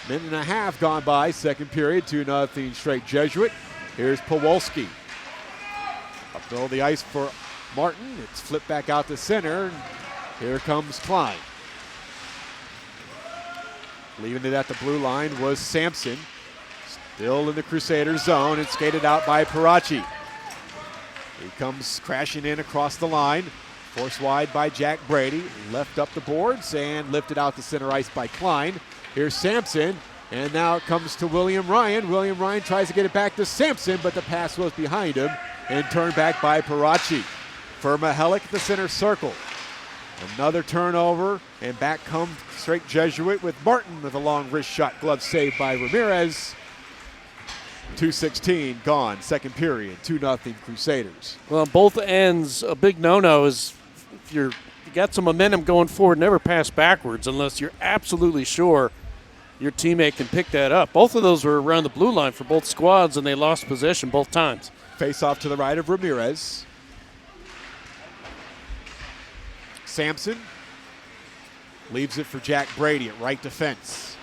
A: Minute and a half gone by, second period, 2-0 Strake Jesuit. Here's Powolski. Up middle of the ice for Martin. It's flipped back out to center. Here comes Klein. Leaving it at the blue line was Sampson. Still in the Crusaders zone and skated out by Parachi. He comes crashing in across the line. Forced wide by Jack Brady. Left up the boards and lifted out to center ice by Klein. Here's Sampson, and now it comes to William Ryan. William Ryan tries to get it back to Sampson, but the pass was behind him and turned back by Parachi. For Mihalik at the center circle. Another turnover, and back comes Strake Jesuit with Martin with a long wrist shot, glove saved by Ramirez. 2:16 gone, second period, 2-0 Crusaders.
B: Well, on both ends, a big no-no is if you got some momentum going forward, never pass backwards unless you're absolutely sure your teammate can pick that up. Both of those were around the blue line for both squads, and they lost possession both times.
A: Face off to the right of Ramirez. Sampson leaves it for Jack Brady at right defense.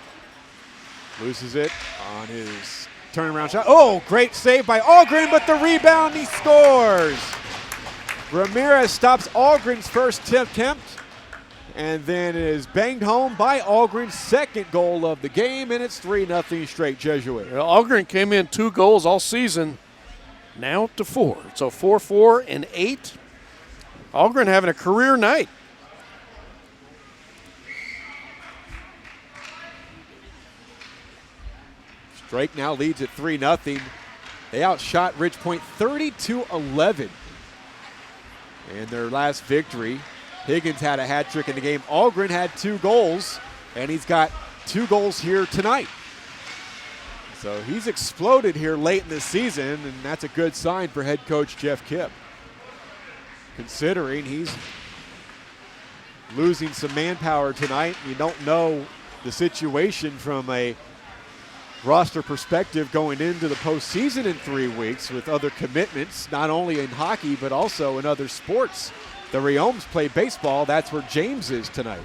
A: Loses it on his turnaround shot. Oh, great save by Ahlgren, but the rebound, he scores. Ramirez stops Ahlgren's first attempt, and then is banged home by Ahlgren's second goal of the game, and it's 3-0 Strake Jesuit.
B: Well, Ahlgren came in 2 goals all season, now up to 4. So 4-4 and 8. Ahlgren having a career night.
A: Strake now leads at 3-0. They outshot Ridgepoint 30-11 in their last victory. Higgins had a hat trick in the game. Ahlgren had 2 goals, and he's got 2 goals here tonight. So he's exploded here late in the season, and that's a good sign for head coach Jeff Kipp, considering he's losing some manpower tonight. You don't know the situation from a roster perspective going into the postseason in 3 weeks with other commitments, not only in hockey but also in other sports. The Riomes play baseball. That's where James is tonight.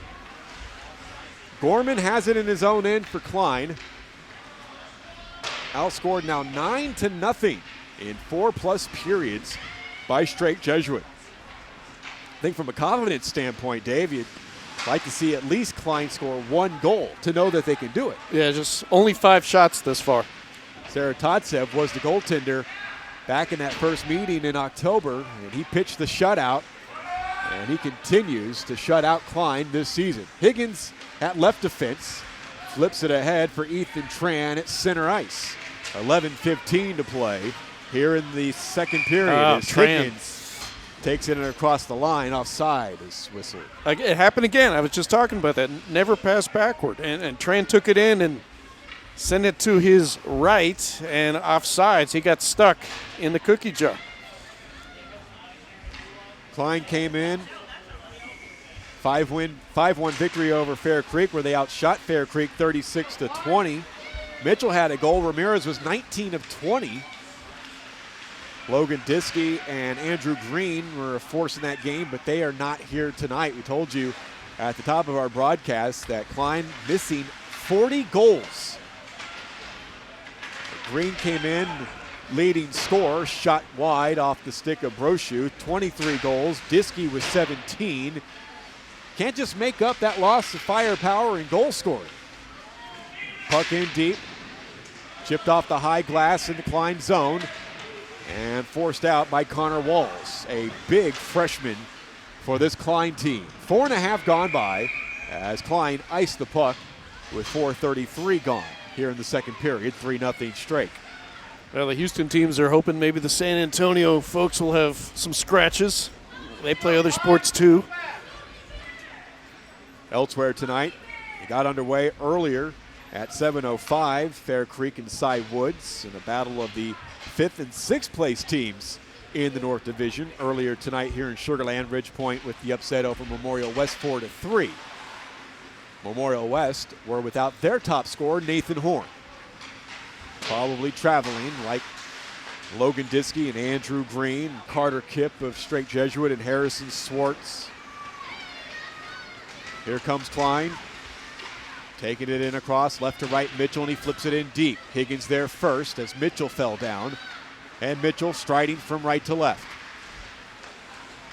A: Gorman has it in his own end for Klein. Outscored now 9-0 in 4+ periods by Strake Jesuit. I think from a confidence standpoint, Dave, you'd like to see at least Klein score 1 goal to know that they can do it.
B: Yeah, just only 5 shots this far.
A: Saratovtsev was the goaltender back in that first meeting in October, and he pitched the shutout, and he continues to shut out Klein this season. Higgins at left defense flips it ahead for Ethan Tran at center ice. 11:15 to play here in the second period. As Higgins takes it across the line, offside is whistled.
B: It happened again. I was just talking about that. Never pass backward. And Tran took it in and sent it to his right, and offsides. He got stuck in the cookie jar.
A: Klein came in. 5-1 victory over Fair Creek, where they outshot Fair Creek 36-20. Mitchell had a goal. Ramirez was 19 of 20. Logan Diskey and Andrew Green were a force in that game, but they are not here tonight. We told you at the top of our broadcast that Klein missing 40 goals. Green came in leading scorer, shot wide off the stick of Brochu, 23 goals. Diskey was 17. Can't just make up that loss of firepower and goal scoring. Puck in deep, chipped off the high glass in the Klein zone, and forced out by Connor Walls, a big freshman for this Klein team. 4.5 gone by as Klein iced the puck with 4:33 gone here in the second period, 3-0 Strake.
B: Well, the Houston teams are hoping maybe the San Antonio folks will have some scratches. They play other sports too.
A: Elsewhere tonight, it got underway earlier at 7:05, Fair Creek and Cy Woods in a battle of the 5th and 6th place teams in the North Division. Earlier tonight here in Sugar Land, Ridge Point with the upset over Memorial West 4-3. Memorial West were without their top scorer, Nathan Horn. Probably traveling like Logan Diskey and Andrew Green, Carter Kipp of Strake Jesuit, and Harrison Swartz. Here comes Klein, taking it in across left to right. Mitchell, and he flips it in deep. Higgins there first as Mitchell fell down, and Mitchell striding from right to left.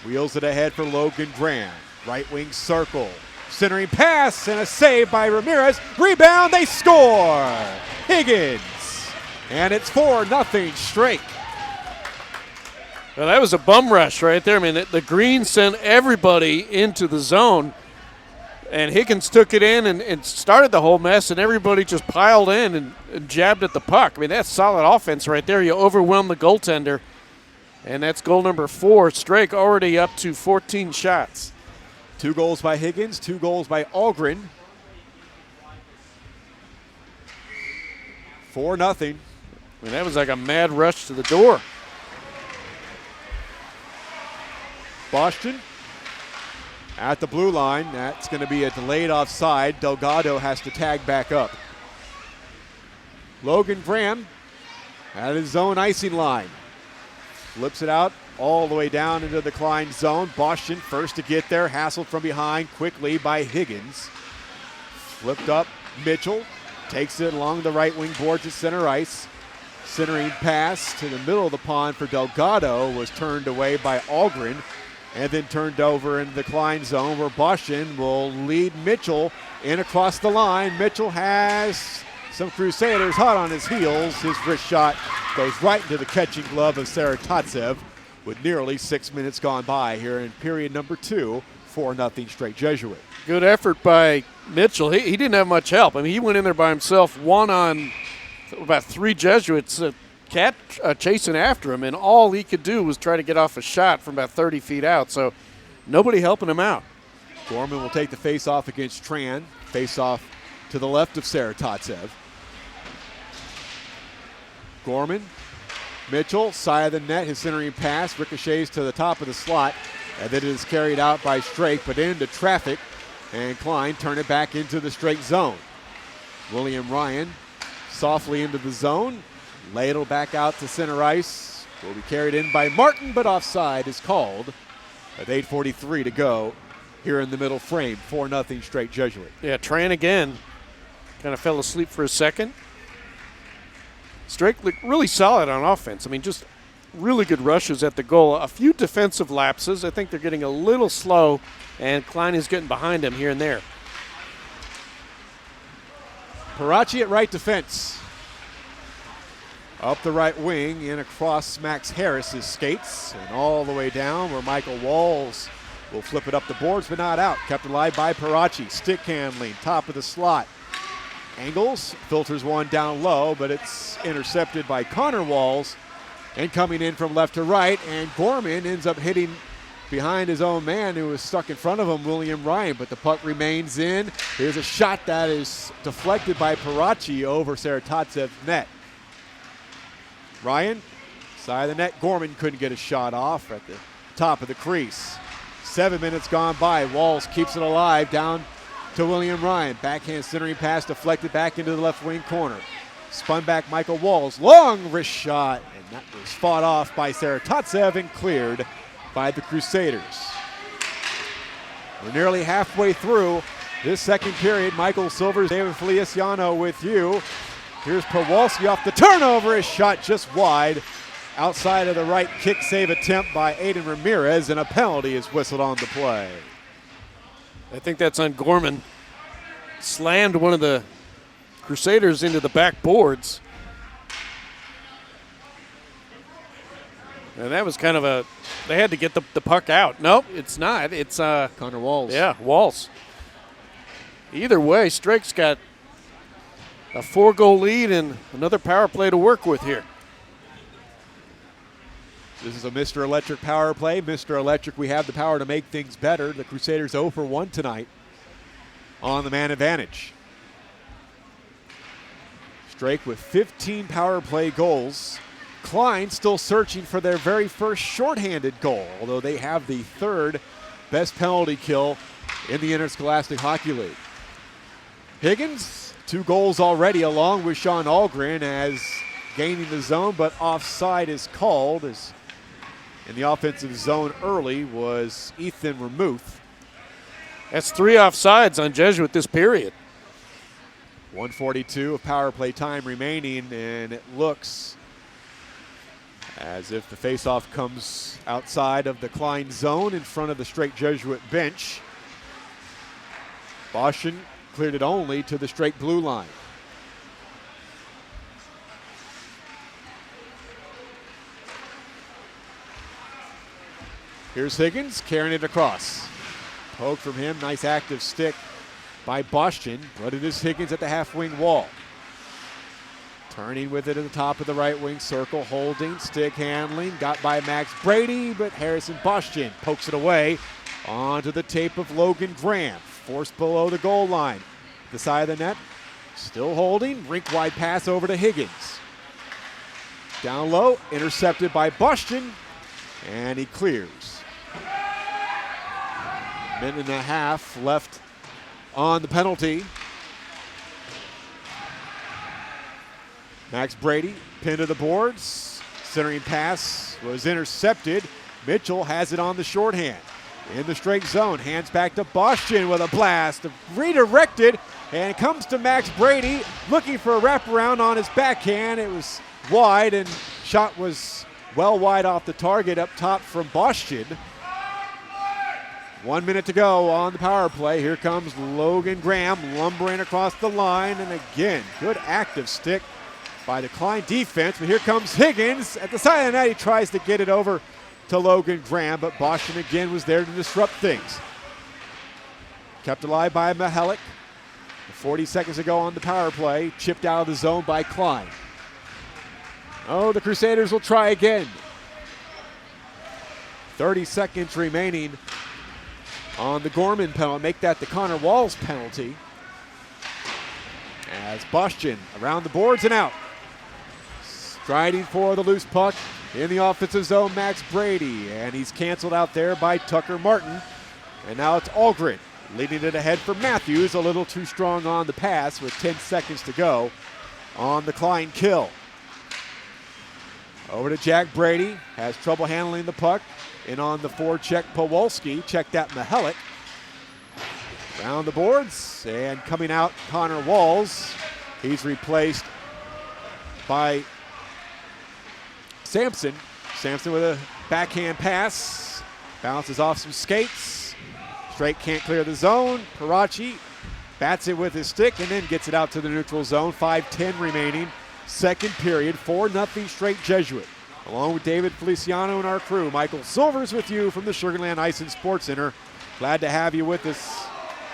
A: Wheels it ahead for Logan Graham. Right wing circle. Centering pass and a save by Ramirez. Rebound, they score! Higgins. And it's 4-0 Strake.
B: Well, that was a bum rush right there. I mean, the Green sent everybody into the zone, and Higgins took it in and started the whole mess, and everybody just piled in and jabbed at the puck. I mean, that's solid offense right there. You overwhelm the goaltender, and that's goal number 4. Strake already up to 14 shots.
A: 2 goals by Higgins, 2 goals by Ahlgren. 4-0.
B: I mean, that was like a mad rush to the door.
A: Boston at the blue line. That's going to be a delayed offside. Delgado has to tag back up. Logan Graham at his own icing line. Flips it out all the way down into the Klein zone. Boston first to get there, hassled from behind quickly by Higgins. Flipped up Mitchell, takes it along the right wing boards at center ice. Centering pass to the middle of the pond for Delgado was turned away by Ahlgren, and then turned over into the Klein zone where Boston will lead Mitchell in across the line. Mitchell has some Crusaders hot on his heels. His wrist shot goes right into the catching glove of Saratovtsev with nearly 6 minutes gone by here in period number 2, 4-0 Strake Jesuit.
B: Good effort by Mitchell. He didn't have much help. I mean, he went in there by himself, one on about 3 Jesuits chasing after him, and all he could do was try to get off a shot from about 30 feet out, so nobody helping him out.
A: Gorman will take the face-off against Tran. Face-off to the left of Saratovtsev. Gorman, Mitchell, side of the net, his centering pass, ricochets to the top of the slot, and then it is carried out by Strake, but into traffic, and Klein turn it back into the Strake zone. William Ryan softly into the zone, ladle back out to center ice, will be carried in by Martin, but offside is called with 8:43 to go here in the middle frame. 4-0 Strake Jesuit.
B: Yeah, Tran again kind of fell asleep for a second. Strake looked really solid on offense. I mean, just really good rushes at the goal. A few defensive lapses. I think they're getting a little slow, and Klein is getting behind him here and there.
A: Parachi at right defense. Up the right wing and across smacks Harris's skates and all the way down where Michael Walls will flip it up the boards but not out. Kept alive by Parachi. Stick handling, top of the slot. Angles, filters one down low, but it's intercepted by Connor Walls. And coming in from left to right, and Gorman ends up hitting behind his own man who was stuck in front of him, William Ryan, but the puck remains in. Here's a shot that is deflected by Parachi over Saratovtsev's net. Ryan, side of the net, Gorman couldn't get a shot off at the top of the crease. 7 minutes gone by, Walls keeps it alive down to William Ryan. Backhand centering pass deflected back into the left wing corner. Spun back Michael Walls. Long wrist shot, and that was fought off by Saratovtsev and cleared by the Crusaders. We're nearly halfway through this second period. Michael Silvers, David Feliciano with you. Here's Powalski off the turnover. His shot just wide outside of the right kick save attempt by Aiden Ramirez, and a penalty is whistled on the play.
B: I think that's on Gorman. Slammed one of the Crusaders into the back boards. And that was kind of a, they had to get the puck out. Nope, it's not. It's
A: Connor Walls.
B: Yeah, Walls. Either way, Strake's got a 4-goal lead and another power play to work with here.
A: This is a Mr. Electric power play. Mr. Electric, we have the power to make things better. The Crusaders 0 for 1 tonight on the man advantage. Strake with 15 power play goals. Klein still searching for their very first shorthanded goal, although they have the third best penalty kill in the Interscholastic Hockey League. Higgins, 2 goals already, along with Sean Ahlgren, as gaining the zone, but offside is called. As in the offensive zone early was Ethan Ramuth.
B: That's 3 offsides on Jesuit this period.
A: 1:42 of power play time remaining, and it looks as if the faceoff comes outside of the Klein zone in front of the Strake Jesuit bench. Boston cleared it only to the Strake blue line. Here's Higgins carrying it across. Poke from him, nice active stick by Boston, but it is Higgins at the half-wing wall. Turning with it at the top of the right wing circle, holding, stick handling, got by Max Brady, but Harrison Boston pokes it away onto the tape of Logan Graham, forced below the goal line. The side of the net, still holding, rink-wide pass over to Higgins. Down low, intercepted by Boston, and he clears. Minute and a half left on the penalty. Max Brady pinned to the boards. Centering pass was intercepted. Mitchell has it on the shorthand. In the Strake zone, hands back to Boston with a blast. Redirected, and it comes to Max Brady looking for a wraparound on his backhand. It was wide, and shot was well wide off the target up top from Boston. 1 minute to go on the power play. Here comes Logan Graham lumbering across the line, and again, good active stick by the Klein defense, but here comes Higgins at the side of the net. He tries to get it over to Logan Graham, but Boston again was there to disrupt things. Kept alive by Mihalik. 40 seconds ago on the power play, chipped out of the zone by Klein. Oh, the Crusaders will try again. 30 seconds remaining on the Gorman penalty. Make that the Connor Walls penalty. As Boston around the boards and out. Striding for the loose puck in the offensive zone, Max Brady, and he's canceled out there by Tucker Martin. And now it's Ahlgren leading it ahead for Matthews, a little too strong on the pass with 10 seconds to go on the Klein kill. Over to Jack Brady, has trouble handling the puck, and on the forecheck, Powalski, checked that Mihalik. Around the boards, and coming out, Connor Walls. He's replaced by Sampson. Sampson with a backhand pass. Bounces off some skates. Strake can't clear the zone. Parachi bats it with his stick and then gets it out to the neutral zone. 5:10 remaining. Second period. 4-0 Strake Jesuit. Along with David Feliciano and our crew, Michael Silvers with you from the Sugar Land Ice and Sports Center. Glad to have you with us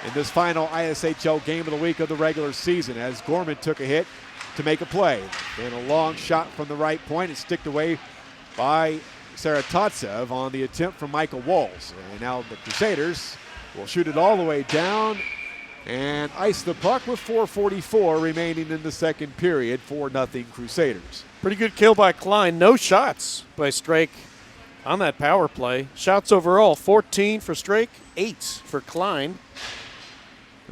A: in this final ISHL game of the week of the regular season, as Gorman took a hit to make a play. Then a long shot from the right point and sticked away by Saratovtsev on the attempt from Michael Walls. And now the Crusaders will shoot it all the way down and ice the puck with 4:44 remaining in the second period. 4-0 Crusaders.
B: Pretty good kill by Klein. No shots by Strake on that power play. Shots overall, 14 for Strake, 8 for Klein.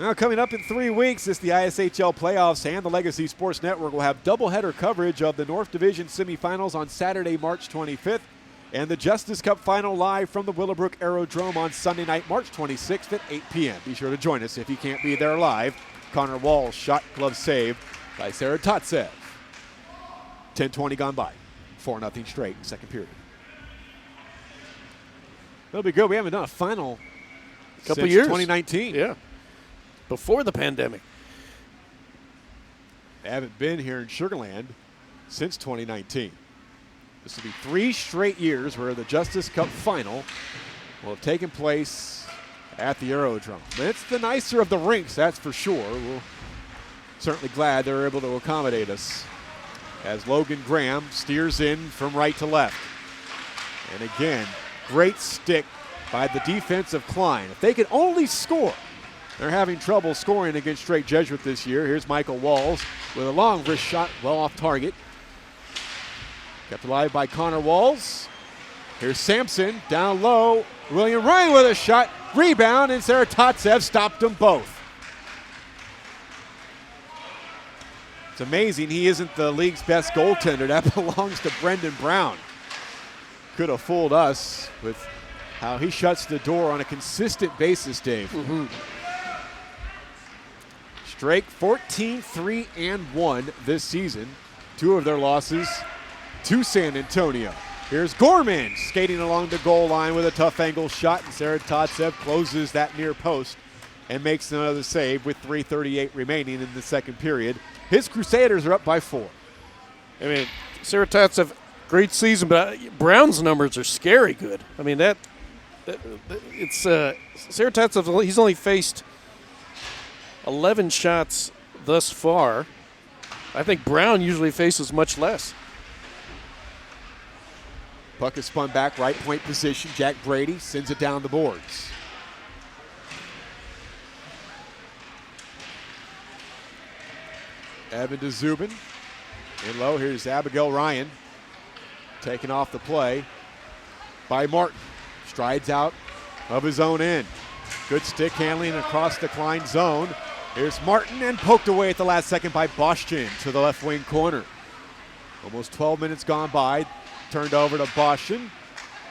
A: Now, coming up in 3 weeks, the ISHL playoffs and the Legacy Sports Network will have doubleheader coverage of the North Division semifinals on Saturday, March 25th, and the Justice Cup final live from the Willowbrook Aerodrome on Sunday night, March 26th at 8 p.m. Be sure to join us if you can't be there live. Connor Wall's shot glove save by Saratovtsev. 10:20 gone by. 4-0 straight, second period. It'll be good. We haven't done a final
B: Couple
A: since
B: years.
A: 2019.
B: Yeah. Before the pandemic.
A: They haven't been here in Sugar Land since 2019. This will be 3 straight years where the Justice Cup final will have taken place at the Aerodrome. It's the nicer of the rinks, that's for sure. We're certainly glad they were able to accommodate us as Logan Graham steers in from right to left. And again, great stick by the defense of Klein. If they could only score. They're having trouble scoring against Strake Jesuit this year. Here's Michael Walls with a long wrist shot well off target. Kept alive by Connor Walls. Here's Sampson down low. William Ryan with a shot. Rebound, and Saratovtsev stopped them both. It's amazing he isn't the league's best goaltender. That belongs to Brendan Brown. Could have fooled us with how he shuts the door on a consistent basis, Dave.
B: Mm-hmm.
A: Strake 14-3-1 this season. 2 of their losses to San Antonio. Here's Gorman skating along the goal line with a tough angle shot, and Saratovtsev closes that near post and makes another save with 3:38 remaining in the second period. His Crusaders are up by 4.
B: I mean, Saratovtsev, great season, but Brown's numbers are scary good. I mean, it's Saratovtsev, he's only faced 11 shots thus far. I think Brown usually faces much less.
A: Puck is spun back, right point position. Jack Brady sends it down the boards. Evan to Zubin. In low, here's Abigail Ryan. Taken off the play by Martin. Strides out of his own end. Good stick handling across the Klein zone. Here's Martin, and poked away at the last second by Boschin to the left wing corner. Almost 12 minutes gone by. Turned over to Boschin.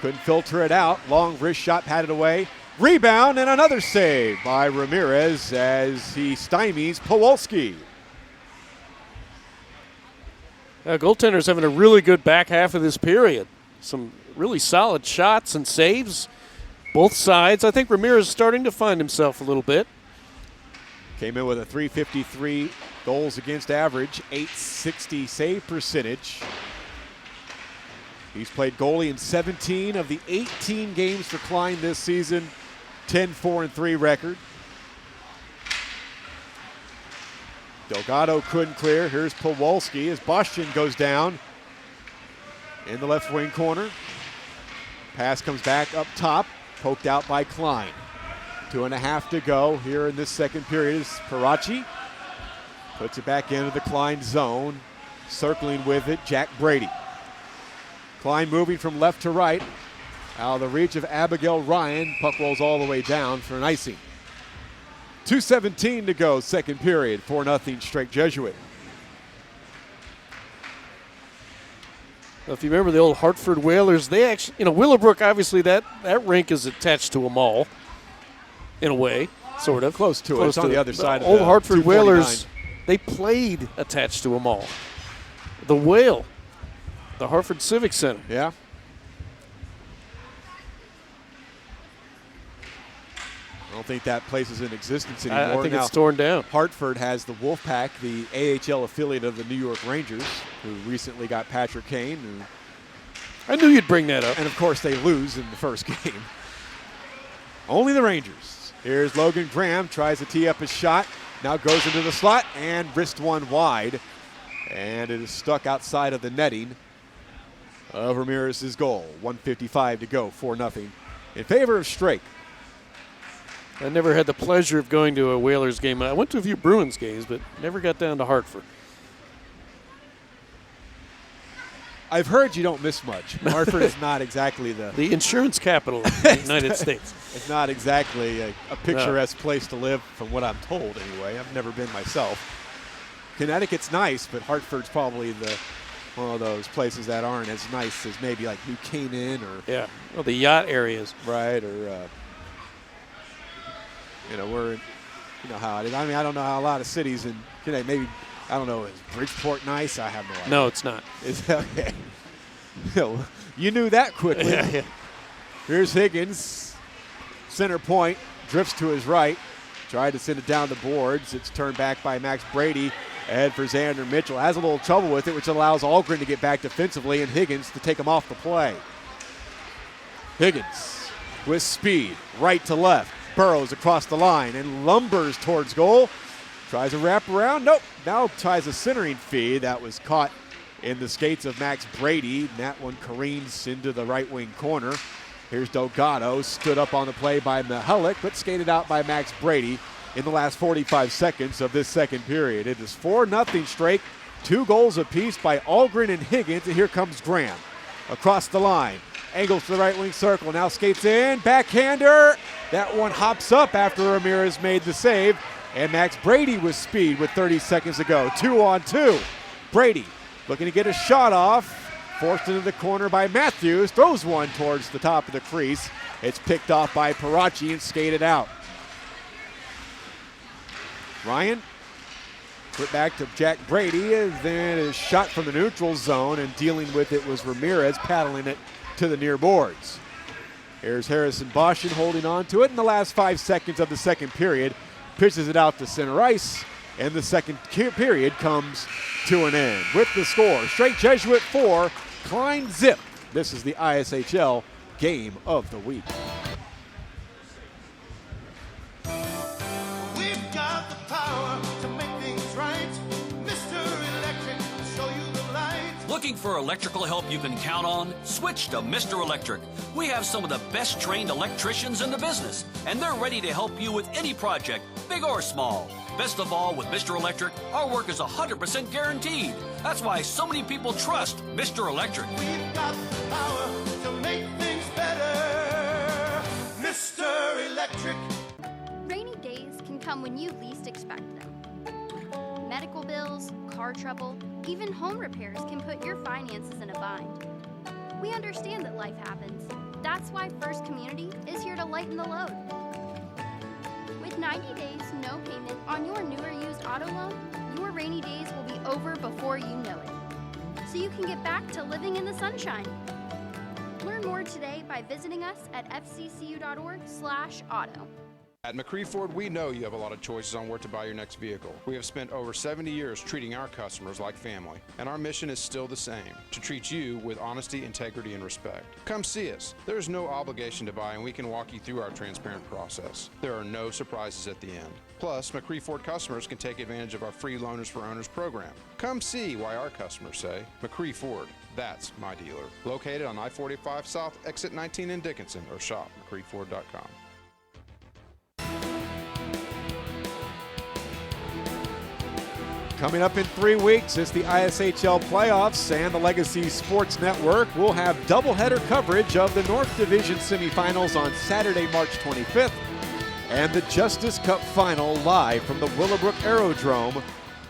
A: Couldn't filter it out. Long wrist shot patted away. Rebound, and another save by Ramirez as he stymies Powalski.
B: Goaltender's having a really good back half of this period. Some really solid shots and saves, both sides. I think Ramirez is starting to find himself a little bit.
A: Came in with a .353 goals against average, .860 save percentage. He's played goalie in 17 of the 18 games for Klein this season, 10-4-3 record. Delgado couldn't clear. Here's Powalski as Boschin goes down in the left wing corner. Pass comes back up top, poked out by Klein. 2.5 to go here in this second period. Is Parachi puts it back into the Klein zone. Circling with it, Jack Brady. Klein moving from left to right. Out of the reach of Abigail Ryan. Puck rolls all the way down for an icing. 2:17 to go, second period. 4-0 Strake Jesuit.
B: Well, if you remember the old Hartford Whalers, they actually, Willowbrook, obviously that rink is attached to a mall in a way, sort of.
A: Close to it. It's on the other side of
B: old
A: the
B: Hartford
A: 249.
B: Whalers, they played attached to a mall. The Whale, the Hartford Civic Center.
A: Yeah. I don't think that place is in existence anymore.
B: I think
A: now,
B: it's torn down.
A: Hartford has the Wolfpack, the AHL affiliate of the New York Rangers, who recently got Patrick Kane.
B: I knew you'd bring that up.
A: And, of course, they lose in the first game. Only the Rangers. Here's Logan Graham, tries to tee up his shot. Now goes into the slot and wrist one wide. And it is stuck outside of the netting of Ramirez's goal. 1:55 to go, 4-0 in favor of Strake.
B: I never had the pleasure of going to a Whalers game. I went to a few Bruins games, but never got down to Hartford.
A: I've heard you don't miss much. Hartford is not exactly
B: the insurance capital of the United States.
A: It's not exactly a picturesque place to live, from what I'm told anyway. I've never been myself. Connecticut's nice, but Hartford's probably one of those places that aren't as nice as maybe like New Canaan or
B: well, the yacht areas,
A: right? Or we're how it is. I mean, I don't know how a lot of cities in maybe I don't know. Is Bridgeport nice? I have no idea.
B: No, it's not.
A: Is okay. You knew that quickly.
B: Yeah.
A: Here's Higgins, center point, drifts to his right, tried to send it down the boards. It's turned back by Max Brady. Ahead for Zander Mitchell. Has a little trouble with it, which allows Ahlgren to get back defensively and Higgins to take him off the play. Higgins with speed, right to left, burrows across the line and lumbers towards goal. Tries a wrap around. Nope. Now tries a centering feed. That was caught in the skates of Max Brady. And that one careens into the right wing corner. Here's Delgado, stood up on the play by Mihalik, but skated out by Max Brady in the last 45 seconds of this second period. It is 4-0 Strake. 2 goals apiece by Ahlgren and Higgins. And here comes Graham across the line. Angles to the right wing circle. Now skates in. Backhander. That one hops up after Ramirez made the save. And Max Brady with speed with 30 seconds to go. 2-on-2. Brady looking to get a shot off. Forced into the corner by Matthews. Throws one towards the top of the crease. It's picked off by Parachi and skated out. Ryan put back to Jack Brady, and then is shot from the neutral zone, and dealing with it was Ramirez, paddling it to the near boards. Here's Harrison Boshin holding on to it in the last 5 seconds of the second period. Pitches it out to center ice, and the second period comes to an end. With the score, Strake Jesuit 4, Klein zip. This is the ISHL Game of the Week.
E: We've got the power to make things right. Mr. Electric will show you the light.
F: Looking for electrical help you can count on? Switch to Mr. Electric. We have some of the best trained electricians in the business, and they're ready to help you with any project, big or small. Best of all, with Mr. Electric, our work is 100% guaranteed. That's why so many people trust Mr. Electric.
E: We've got the power to make things better. Mr. Electric.
C: Rainy days can come when you least expect them. Medical bills, car trouble, even home repairs can put your finances in a bind. We understand that life happens. That's why First Community is here to lighten the load. With 90 days, no payment on your new or used auto loan, your rainy days will be over before you know it. So you can get back to living in the sunshine. Learn more today by visiting us at fccu.org/auto.
N: At McCree Ford, we know you have a lot of choices on where to buy your next vehicle. We have spent over 70 years treating our customers like family, and our mission is still the same, to treat you with honesty, integrity, and respect. Come see us. There is no obligation to buy, and we can walk you through our transparent process. There are no surprises at the end. Plus, McCree Ford customers can take advantage of our free Loaners for Owners program. Come see why our customers say, McCree Ford, that's my dealer. Located on I-45 South, exit 19 in Dickinson, or shop McCreeford.com.
A: Coming up in 3 weeks, it's the ISHL playoffs, and the Legacy Sports Network will have doubleheader coverage of the North Division semifinals on Saturday, March 25th, and the Justice Cup final live from the Willowbrook Aerodrome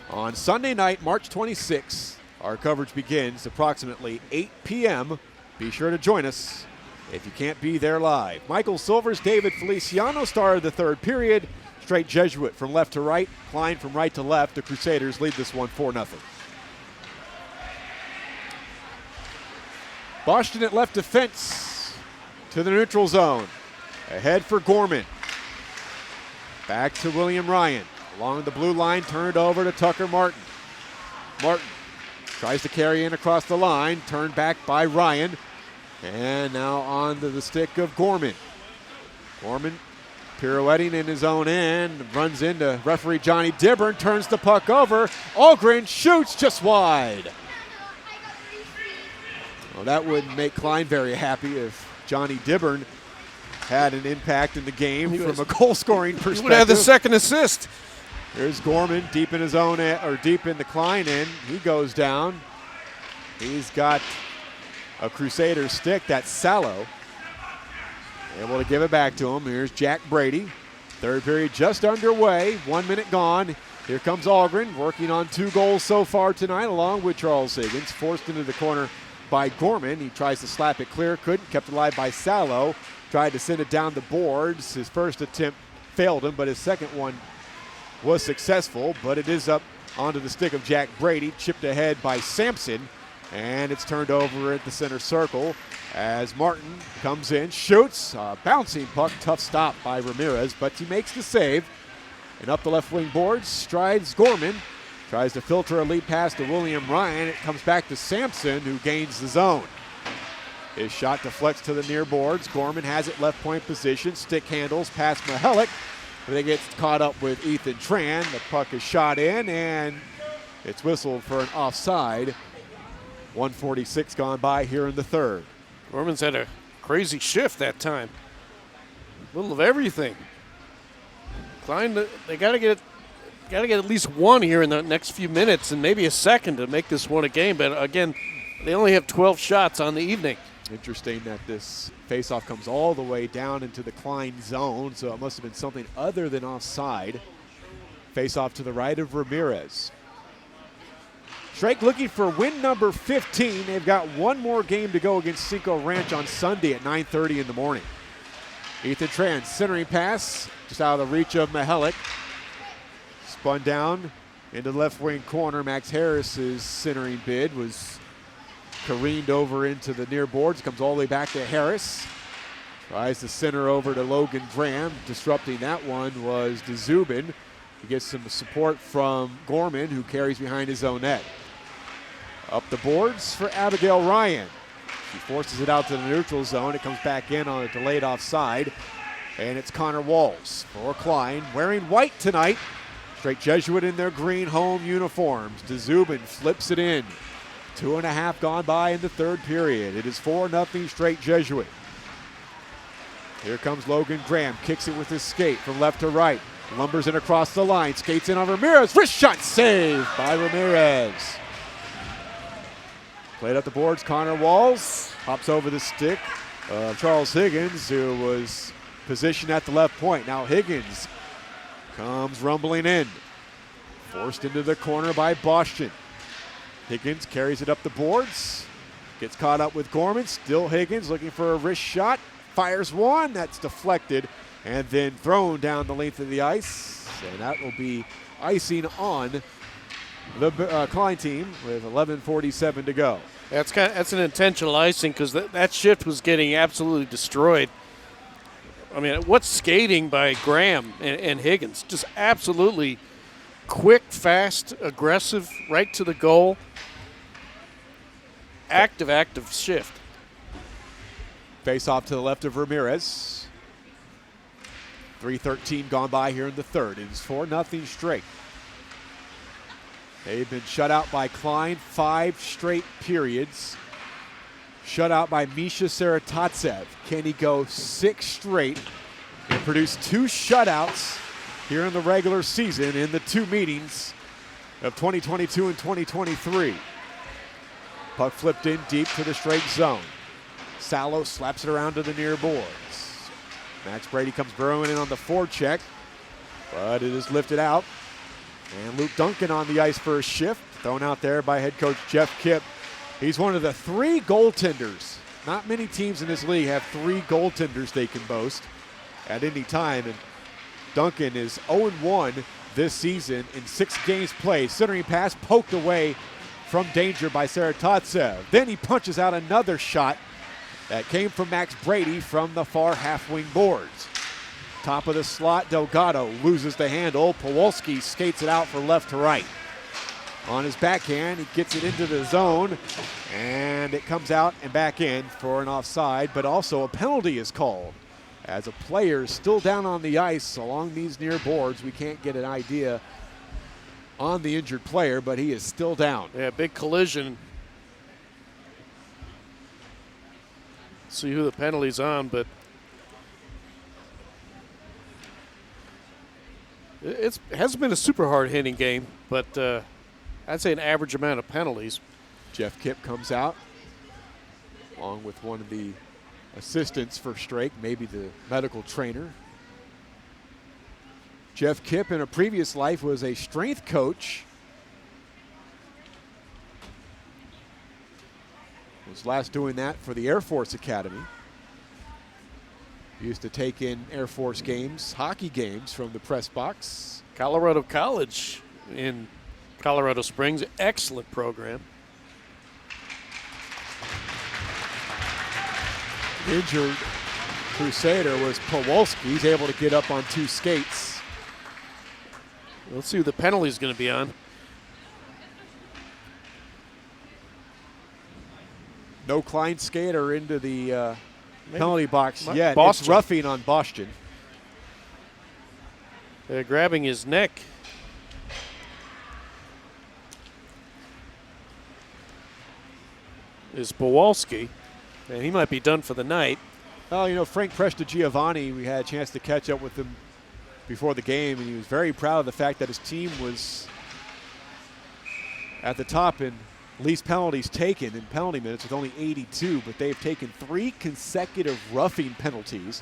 A: on Sunday night, March 26th. Our coverage begins approximately 8 p.m. Be sure to join us if you can't be there live. Michael Silvers, David Feliciano started the third period. Strake Jesuit from left to right, Klein from right to left. The Crusaders lead this one 4-0. Boston at left defense to the neutral zone. Ahead for Gorman. Back to William Ryan. Along the blue line, turned over to Tucker Martin. Martin tries to carry in across the line, turned back by Ryan. And now on to the stick of Gorman. Gorman pirouetting in his own end, runs into referee Johnny Dibburn, turns the puck over. Ahlgren shoots just wide. Well, that wouldn't make Klein very happy if Johnny Dibburn had an impact in the game from a goal-scoring perspective.
B: He would have the second assist.
A: Here's Gorman deep in his own end, or deep in the Klein end. He goes down. He's got a Crusaders stick. That's Salo. Able to give it back to him. Here's Jack Brady. Third period just underway. 1 minute gone. Here comes Ahlgren, working on 2 goals so far tonight, along with Charles Higgins. Forced into the corner by Gorman. He tries to slap it clear, couldn't. Kept alive by Salo. Tried to send it down the boards. His first attempt failed him, but his second one was successful. But it is up onto the stick of Jack Brady, chipped ahead by Sampson. And it's turned over at the center circle as Martin comes in, shoots. A bouncing puck, tough stop by Ramirez, but he makes the save. And up the left wing boards, strides Gorman. Tries to filter a lead pass to William Ryan. It comes back to Sampson, who gains the zone. His shot deflects to the near boards. Gorman has it left point position. Stick handles past Mihalik. But they get caught up with Ethan Tran. The puck is shot in, and it's whistled for an offside. 1:46 gone by here in the third.
B: Gorman's had a crazy shift that time. A little of everything. Klein, they got to get at least one here in the next few minutes and maybe a second to make this one a game. But again, they only have 12 shots on the evening.
A: Interesting that this faceoff comes all the way down into the Klein zone, so it must have been something other than offside. Faceoff to the right of Ramirez. Strake looking for win number 15. They've got one more game to go against Cinco Ranch on Sunday at 9:30 in the morning. Ethan Tran, centering pass, just out of the reach of Mihalik. Spun down into the left wing corner. Max Harris's centering bid was careened over into the near boards. Comes all the way back to Harris. Tries to center over to Logan Graham. Disrupting that one was DeZubin. He gets some support from Gorman, who carries behind his own net. Up the boards for Abigail Ryan. She forces it out to the neutral zone. It comes back in on a delayed offside. And it's Connor Walls for Klein, wearing white tonight. Strake Jesuit in their green home uniforms. DeZubin flips it in. 2.5 gone by in the third period. It is 4-0 Strake Jesuit. Here comes Logan Graham. Kicks it with his skate from left to right. Lumbers in across the line. Skates in on Ramirez. Wrist shot saved by Ramirez. Played up the boards. Connor Walls hops over the stick of Charles Higgins, who was positioned at the left point. Now Higgins comes rumbling in. Forced into the corner by Boston. Higgins carries it up the boards. Gets caught up with Gorman. Still Higgins looking for a wrist shot. Fires one. That's deflected and then thrown down the length of the ice. And that will be icing on the Klein team with 11:47 to go.
B: That's an intentional icing because that shift was getting absolutely destroyed. I mean, what's skating by Graham and Higgins? Just absolutely quick, fast, aggressive, right to the goal. Active shift.
A: Face off to the left of Ramirez. 3:13 gone by here in the third. It is 4-0 Strake. They've been shut out by Klein 5 straight periods. Shut out by Misha Saratovtsev. Can he go 6 straight and produce 2 shutouts here in the regular season in the 2 meetings of 2022 and 2023? Puck flipped in deep to the Strake zone. Salo slaps it around to the near boards. Max Brady comes burrowing in on the forecheck, but it is lifted out. And Luke Duncan on the ice for a shift, thrown out there by head coach Jeff Kipp. He's one of the 3 goaltenders. Not many teams in this league have 3 goaltenders they can boast at any time. And Duncan is 0-1 this season in 6 games played. Centering pass poked away from danger by Saratovtsev. Then he punches out another shot that came from Max Brady from the far half-wing boards. Top of the slot, Delgado loses the handle. Powalski skates it out for left to right. On his backhand, he gets it into the zone, and it comes out and back in for an offside, but also a penalty is called. As a player still down on the ice along these near boards, we can't get an idea on the injured player, but he is still down.
B: Yeah, big collision. See who the penalty's on, but it hasn't been a super hard-hitting game, but I'd say an average amount of penalties.
A: Jeff Kipp comes out along with one of the assistants for Strake, maybe the medical trainer. Jeff Kipp, in a previous life, was a strength coach. Was last doing that for the Air Force Academy. He used to take in Air Force games, hockey games from the press box.
B: Colorado College in Colorado Springs, excellent program.
A: Injured Crusader was Powalski. He's able to get up on 2 skates.
B: Let's see who the penalty is going to be on.
A: No Klein skater into the penalty box yet.
B: Boston.
A: It's roughing on Boston.
B: They're grabbing his neck. Is Powalski, and he might be done for the night.
A: Well, you know, Frank Prestigiovanni, we had a chance to catch up with him before the game, and he was very proud of the fact that his team was at the top in least penalties taken in penalty minutes with only 82, but they've taken 3 consecutive roughing penalties.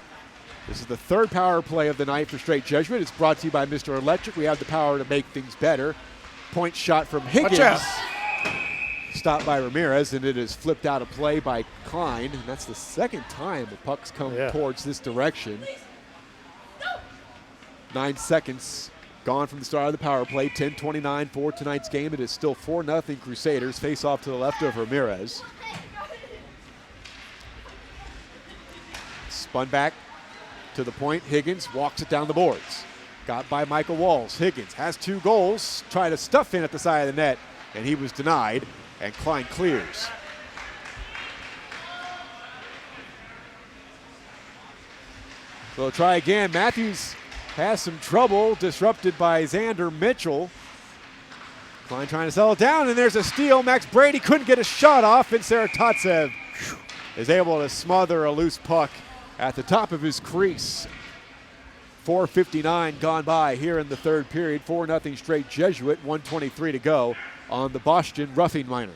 A: This is the 3rd power play of the night for Strake Jesuit. It's brought to you by Mr. Electric. We have the power to make things better. Point shot from Higgins.
B: Watch out.
A: Stopped by Ramirez, and it is flipped out of play by Klein. And that's the 2nd time the puck's come towards this direction. 9 seconds gone from the start of the power play. 10:29 for tonight's game. It is still 4-0 Crusaders. Face off to the left of Ramirez. Spun back to the point. Higgins walks it down the boards. Got by Michael Walls. Higgins has 2 goals. Tried to stuff in at the side of the net, and he was denied. And Klein clears. So they'll try again. Matthews has some trouble, disrupted by Zander Mitchell. Klein trying to settle it down, and there's a steal. Max Brady couldn't get a shot off, and Saratovtsev is able to smother a loose puck at the top of his crease. 4:59 gone by here in the 3rd period. 4-0 Strake Jesuit, 1:23 to go on the Boston roughing minor.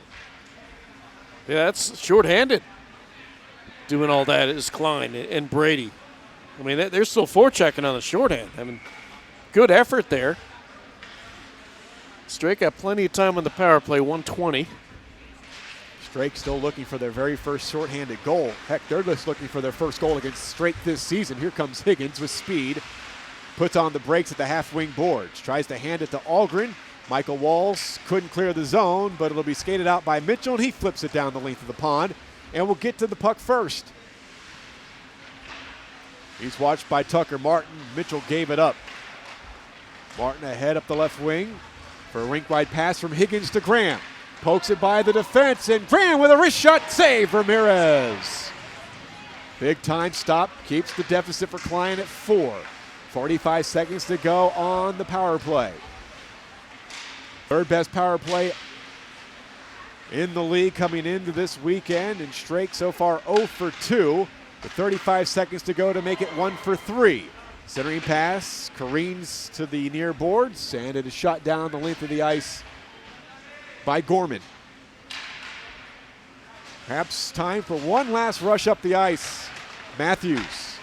B: Yeah, that's shorthanded. Doing all that is Klein and Brady. I mean, they're still forechecking on the shorthand. I mean, good effort there. Strake got plenty of time on the power play, 1:20.
A: Strake still looking for their very first shorthanded goal. Heck, they're just looking for their first goal against Strake this season. Here comes Higgins with speed. Puts on the brakes at the half-wing boards. Tries to hand it to Ahlgren. Michael Walls couldn't clear the zone, but it'll be skated out by Mitchell, and he flips it down the length of the pond. And we'll get to the puck first. He's watched by Tucker Martin. Mitchell gave it up. Martin ahead up the left wing for a rink-wide pass from Higgins to Graham. Pokes it by the defense, and Graham with a wrist shot save, Ramirez. Big time stop, keeps the deficit for Klein at 4. 45 seconds to go on the power play. 3rd best power play in the league coming into this weekend, and Strake so far 0 for 2. With 35 seconds to go to make it 1 for 3. Centering pass careens to the near boards, and it is shot down the length of the ice by Gorman. Perhaps time for one last rush up the ice. Matthews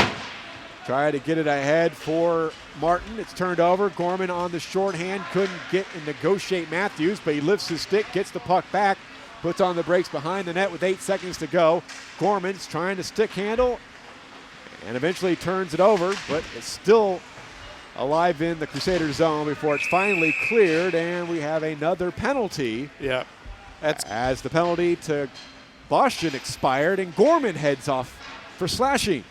A: try to get it ahead for Martin. It's turned over. Gorman on the shorthand. Couldn't get and negotiate Matthews, but he lifts his stick, gets the puck back, puts on the brakes behind the net with 8 seconds to go. Gorman's trying to stick handle and eventually turns it over, but it's still alive in the Crusader zone before it's finally cleared, and we have another penalty.
B: Yeah.
A: As the penalty to Boston expired, and Gorman heads off for slashing.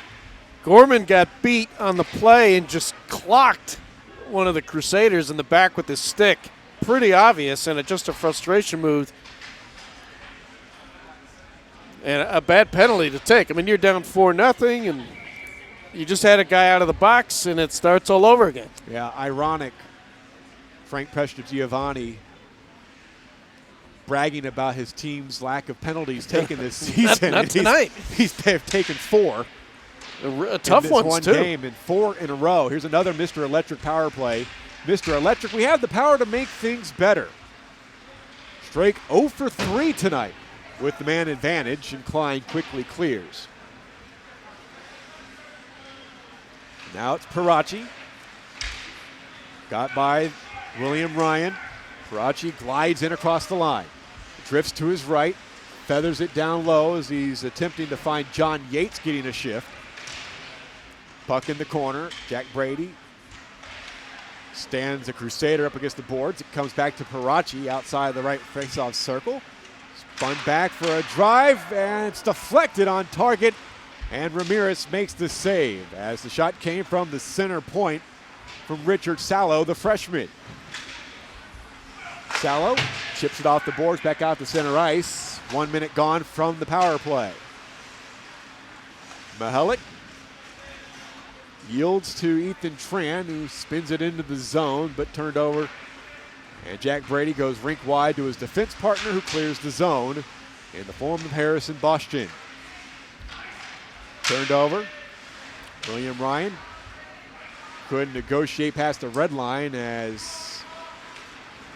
B: Gorman got beat on the play and just clocked one of the Crusaders in the back with his stick. Pretty obvious, and just a frustration move. And a bad penalty to take. I mean, you're down 4-0, and you just had a guy out of the box, and it starts all over again.
A: Yeah, ironic. Frank Prestigiovanni bragging about his team's lack of penalties taken this season.
B: Not tonight.
A: They've taken 4.
B: Tough ones,
A: one
B: too.
A: Game and 4 in a row. Here's another Mr. Electric power play. Mr. Electric, we have the power to make things better. Strake 0 for 3 tonight. with the man advantage, and Klein quickly clears. Now it's Parachi. Got by William Ryan. Parachi glides in across the line. Drifts to his right. Feathers it down low as he's attempting to find John Yates getting a shift. Puck in the corner. Jack Brady stands a Crusader up against the boards. It comes back to Parachi outside the right faceoff circle. Spun back for a drive, and it's deflected on target. And Ramirez makes the save as the shot came from the center point from Richard Sallow, the freshman. Sallow chips it off the boards back out to center ice. 1 minute gone from the power play. Mihalik yields to Ethan Tran, who spins it into the zone but turned over. And Jack Brady goes rink wide to his defense partner, who clears the zone in the form of Harrison Bostian. Turned over. William Ryan couldn't negotiate past the red line as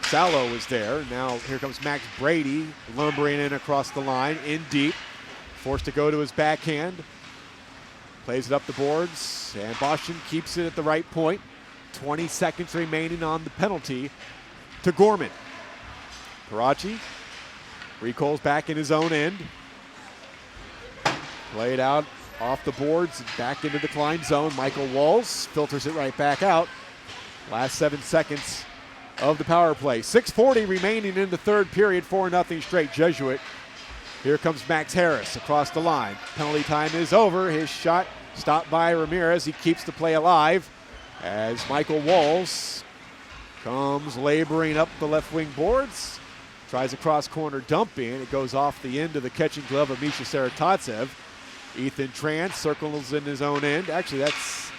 A: Sallow was there. Now here comes Max Brady lumbering in across the line, in deep. Forced to go to his backhand. Plays it up the boards, and Bostian keeps it at the right point. 20 seconds remaining on the penalty to Gorman. Parachi recalls back in his own end. Played out off the boards and back into the Klein zone. Michael Walls filters it right back out. Last 7 seconds of the power play. 6:40 remaining in the third period, 4-0 Strake Jesuit. Here comes Max Harris across the line. Penalty time is over. His shot stopped by Ramirez. He keeps the play alive as Michael Walls comes laboring up the left wing boards. Tries a cross corner dump in. It goes off the end of the catching glove of Misha Saratovtsev. Ethan Tran circles in his own end. Actually, that's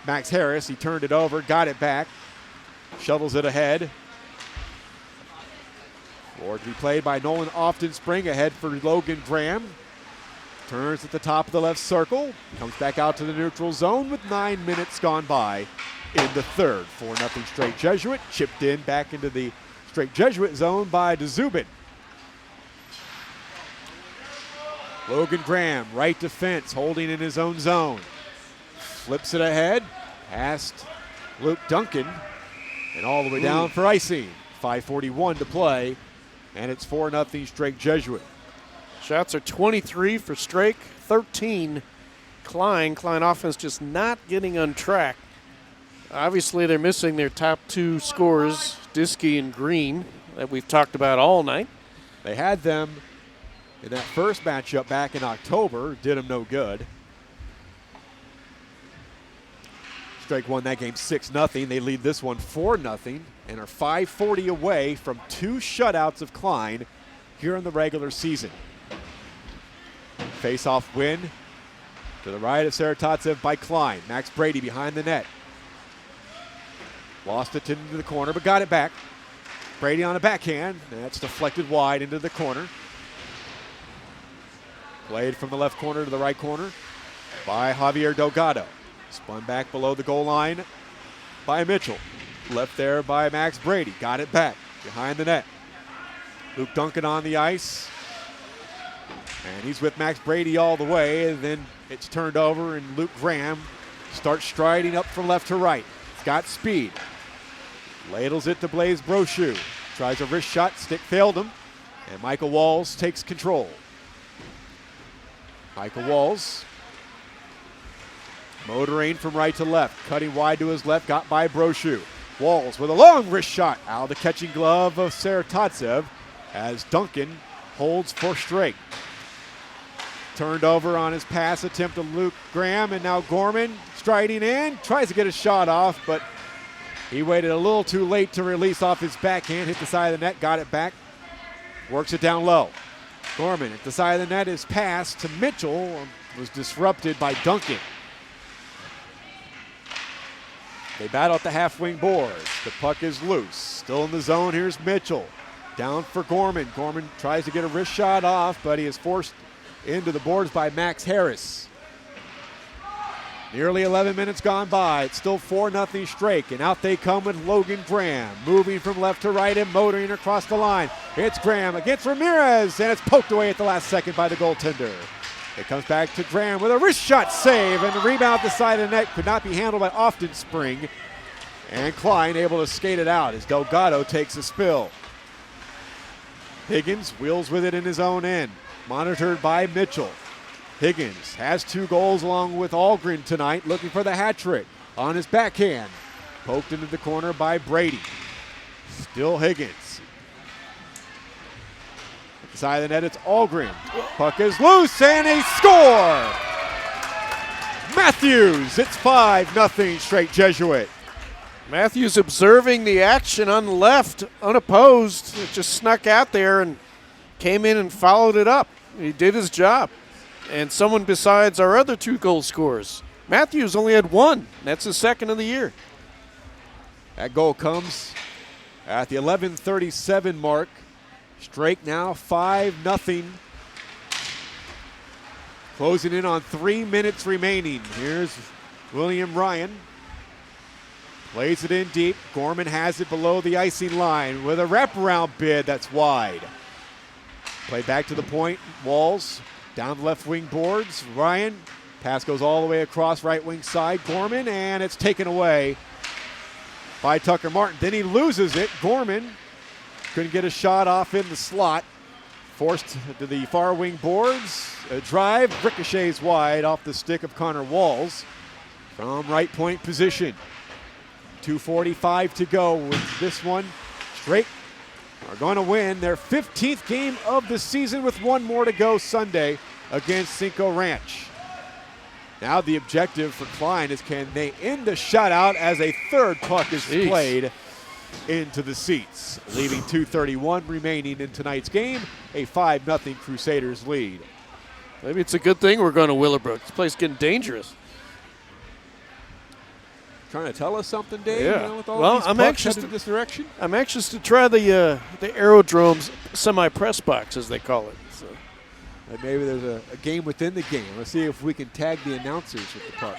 A: Max Harris. He turned it over, got it back, shovels it ahead. Forward to be played by Nolan Oftenspring, ahead for Logan Graham. Turns at the top of the left circle, comes back out to the neutral zone with 9 minutes gone by in the third. 4-0 Strake Jesuit, chipped in back into the Strake Jesuit zone by DeZubin. Logan Graham, right defense, holding in his own zone. Flips it ahead, past Luke Duncan, and all the way down for icing. 5:41 to play, and it's 4-0 Strake Jesuit.
B: Shots are 23 for Strake, 13 Klein. Klein offense just not getting on track. Obviously, they're missing their top two scorers, Diskey and Green, that we've talked about all night.
A: They had them in that first matchup back in October, did them no good. Strake won that game 6-0. They lead this one 4-0 and are 5:40 away from 2 shutouts of Klein here in the regular season. Face-off win to the right of Saratovtsev by Klein. Max Brady behind the net. Lost it into the corner, but got it back. Brady on a backhand. That's deflected wide into the corner. Played from the left corner to the right corner by Javier Delgado. Spun back below the goal line by Mitchell. Left there by Max Brady. Got it back behind the net. Luke Duncan on the ice. And he's with Max Brady all the way. And then it's turned over, and Luke Graham starts striding up from left to right. He's got speed. Ladles it to Blaise Brochu. Tries a wrist shot. Stick failed him. And Michael Walls takes control. Michael Walls motoring from right to left. Cutting wide to his left. Got by Brochu. Walls with a long wrist shot out of the catching glove of Saratovtsev as Duncan holds for Strake. Turned over on his pass attempt to Luke Graham, and now Gorman striding in. Tries to get a shot off, but he waited a little too late to release off his backhand. Hit the side of the net, got it back. Works it down low. Gorman at the side of the net. His pass to Mitchell was disrupted by Duncan. They battle at the half wing boards. The puck is loose. Still in the zone. Here's Mitchell. Down for Gorman. Gorman tries to get a wrist shot off, but he is forced into the boards by Max Harris. Nearly 11 minutes gone by. It's still 4-0 Strake, and out they come with Logan Graham, moving from left to right and motoring across the line. It's Graham against Ramirez, and it's poked away at the last second by the goaltender. It comes back to Graham with a wrist shot save, and the rebound at the side of the net could not be handled by Often Spring. And Klein able to skate it out as Delgado takes a spill. Higgins wheels with it in his own end, monitored by Mitchell. Higgins has 2 goals along with Ahlgren tonight, looking for the hat trick on his backhand. Poked into the corner by Brady. Still Higgins. At the side of the net, it's Ahlgren. Puck is loose, and a score! Matthews, it's 5-0 Strake Jesuit.
B: Matthews observing the action on the left, unopposed. It just snuck out there and came in and followed it up. He did his job. And someone besides our other 2 goal scorers. Matthews only had 1. That's his second of the year.
A: That goal comes at the 11:37 mark. Strake now 5-0. Closing in on 3 minutes remaining. Here's William Ryan. Plays it in deep. Gorman has it below the icing line with a wraparound bid that's wide. Play back to the point. Walls down the left wing boards. Ryan. Pass goes all the way across right wing side. Gorman, and it's taken away by Tucker Martin. Then he loses it. Gorman couldn't get a shot off in the slot. Forced to the far wing boards. A drive. Ricochets wide off the stick of Connor Walls from right point position. 2:45 to go with this one. Strake are going to win their 15th game of the season with 1 more to go Sunday against Cinco Ranch. Now the objective for Klein is, can they end the shutout as a third puck is played into the seats, leaving 2:31 remaining in tonight's game, a 5-0 Crusaders lead.
B: Maybe it's a good thing we're going to Willowbrook. This place is getting dangerous.
A: Trying to tell us something, Dave?
B: Yeah.
A: You know, with all these pucks headed in this direction?
B: I'm anxious to try the Aerodrome's semi-press box, as they call it. So.
A: Maybe there's a game within the game. Let's see if we can tag the announcers with the puck.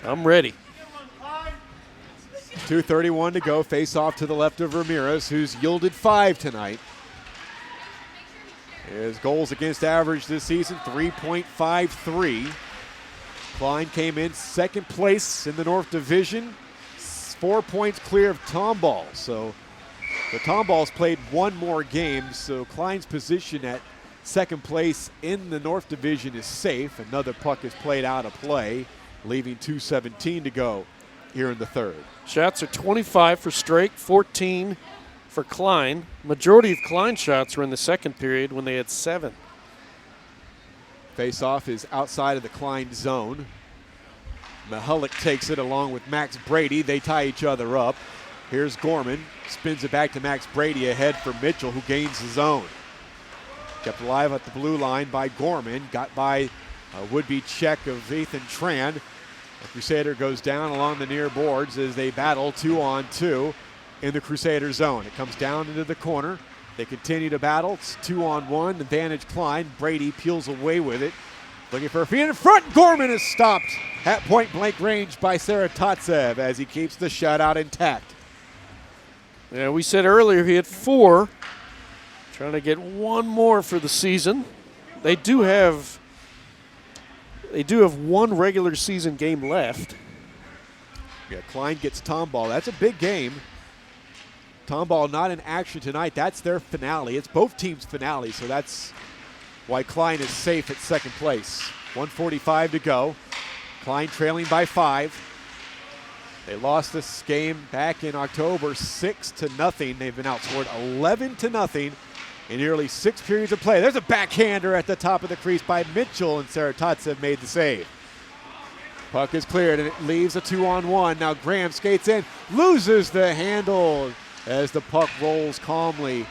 B: I'm ready.
A: 2:31 to go. Face off to the left of Ramirez, who's yielded 5 tonight. His goals against average this season, 3.53. Klein came in second place in the North Division, 4 points clear of Tomball. So the Tomballs played 1 more game, so Klein's position at second place in the North Division is safe. Another puck is played out of play, leaving 2:17 to go here in the third.
B: Shots are 25 for Strake, 14 for Klein. Majority of Klein shots were in the second period when they had 7.
A: Face-off is outside of the Klein zone. Mihalik takes it along with Max Brady. They tie each other up. Here's Gorman. Spins it back to Max Brady ahead for Mitchell, who gains the zone. Kept alive at the blue line by Gorman. Got by a would-be check of Ethan Tran. The Crusader goes down along the near boards as they battle 2-on-2 in the Crusader zone. It comes down into the corner. They continue to battle. It's 2-on-1. Advantage Klein. Brady peels away with it. Looking for a feed in front. Gorman is stopped at point-blank range by Saratovtsev as he keeps the shutout intact.
B: Yeah, we said earlier he had 4. Trying to get 1 more for the season. They do have 1 regular season game left.
A: Yeah, Klein gets Tomball. That's a big game. Tomball not in action tonight. That's their finale. It's both teams' finale, so that's why Klein is safe at second place. 1:45 to go. Klein trailing by 5. They lost this game back in October 6-0. They've been outscored 11-0 in nearly 6 periods of play. There's a backhander at the top of the crease by Mitchell, and Saratovtsev made the save. Puck is cleared, and it leaves a 2-on-1. Now Graham skates in, loses the handle as the puck rolls calmly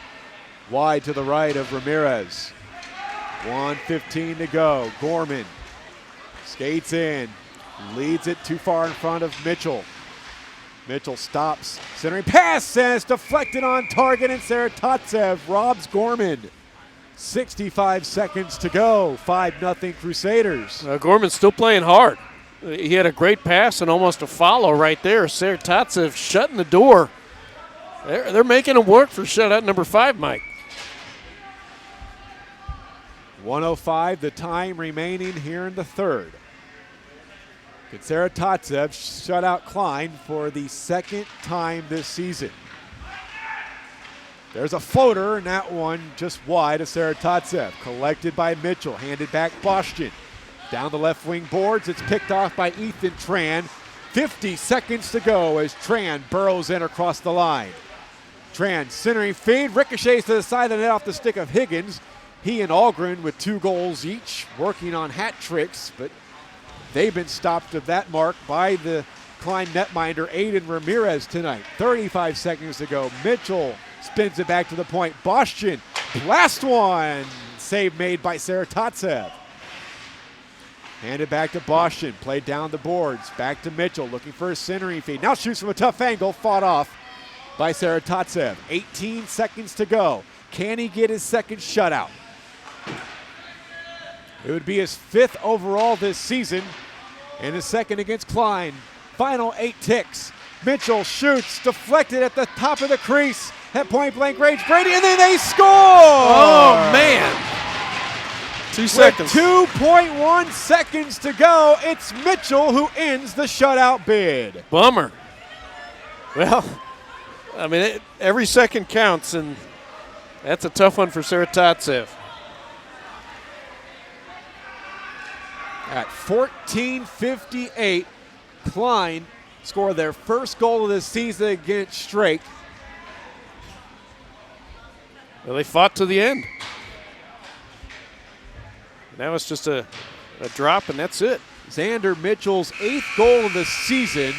A: wide to the right of Ramirez. 1:15 to go. Gorman skates in, leads it too far in front of Mitchell. Mitchell stops, centering pass, and it's deflected on target, and Saratovtsev robs Gorman. 65 seconds to go. 5-0 Crusaders.
B: Gorman's still playing hard. He had a great pass and almost a follow right there. Saratovtsev shutting the door. They're making him work for shutout number 5, Mike.
A: 1:05 the time remaining here in the third. Saratovtsev shut out Klein for the second time this season. There's a floater, and that one just wide of Saratovtsev. Collected by Mitchell, handed back Bostian. Down the left wing boards, it's picked off by Ethan Tran. 50 seconds to go as Tran burrows in across the line. Tran centering feed, ricochets to the side of the net off the stick of Higgins. He and Ahlgren with 2 goals each, working on hat tricks, but they've been stopped of that mark by the Klein netminder Aiden Ramirez tonight. 35 seconds to go. Mitchell spins it back to the point. Bostian, last one. Save made by Saratovtsev. Handed back to Bostian, played down the boards. Back to Mitchell, looking for a centering feed. Now shoots from a tough angle, fought off by Saratovtsev. 18 seconds to go. Can he get his second shutout? It would be his 5th overall this season, and his second against Klein. Final 8 ticks. Mitchell shoots, deflected at the top of the crease at point blank range. Brady, and then they score!
B: Oh, man. 2 seconds.
A: With 2.1 seconds to go, it's Mitchell who ends the shutout bid.
B: Bummer. Well, I mean, every second counts, and that's a tough one for Saratovtsev.
A: At 14:58, Klein scored their first goal of the season against Strake.
B: Well, they fought to the end. Now it's just a drop, and that's it.
A: Zander Mitchell's 8th goal of the season.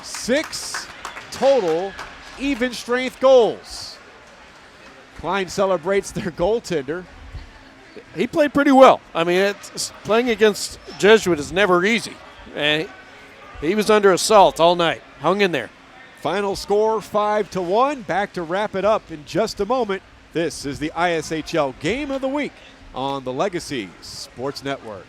A: 6 total even strength goals. Klein celebrates their goaltender.
B: He played pretty well. I mean, playing against Jesuit is never easy. And he was under assault all night. Hung in there.
A: Final score 5-1. Back to wrap it up in just a moment. This is the ISHL Game of the Week on the Legacy Sports Network.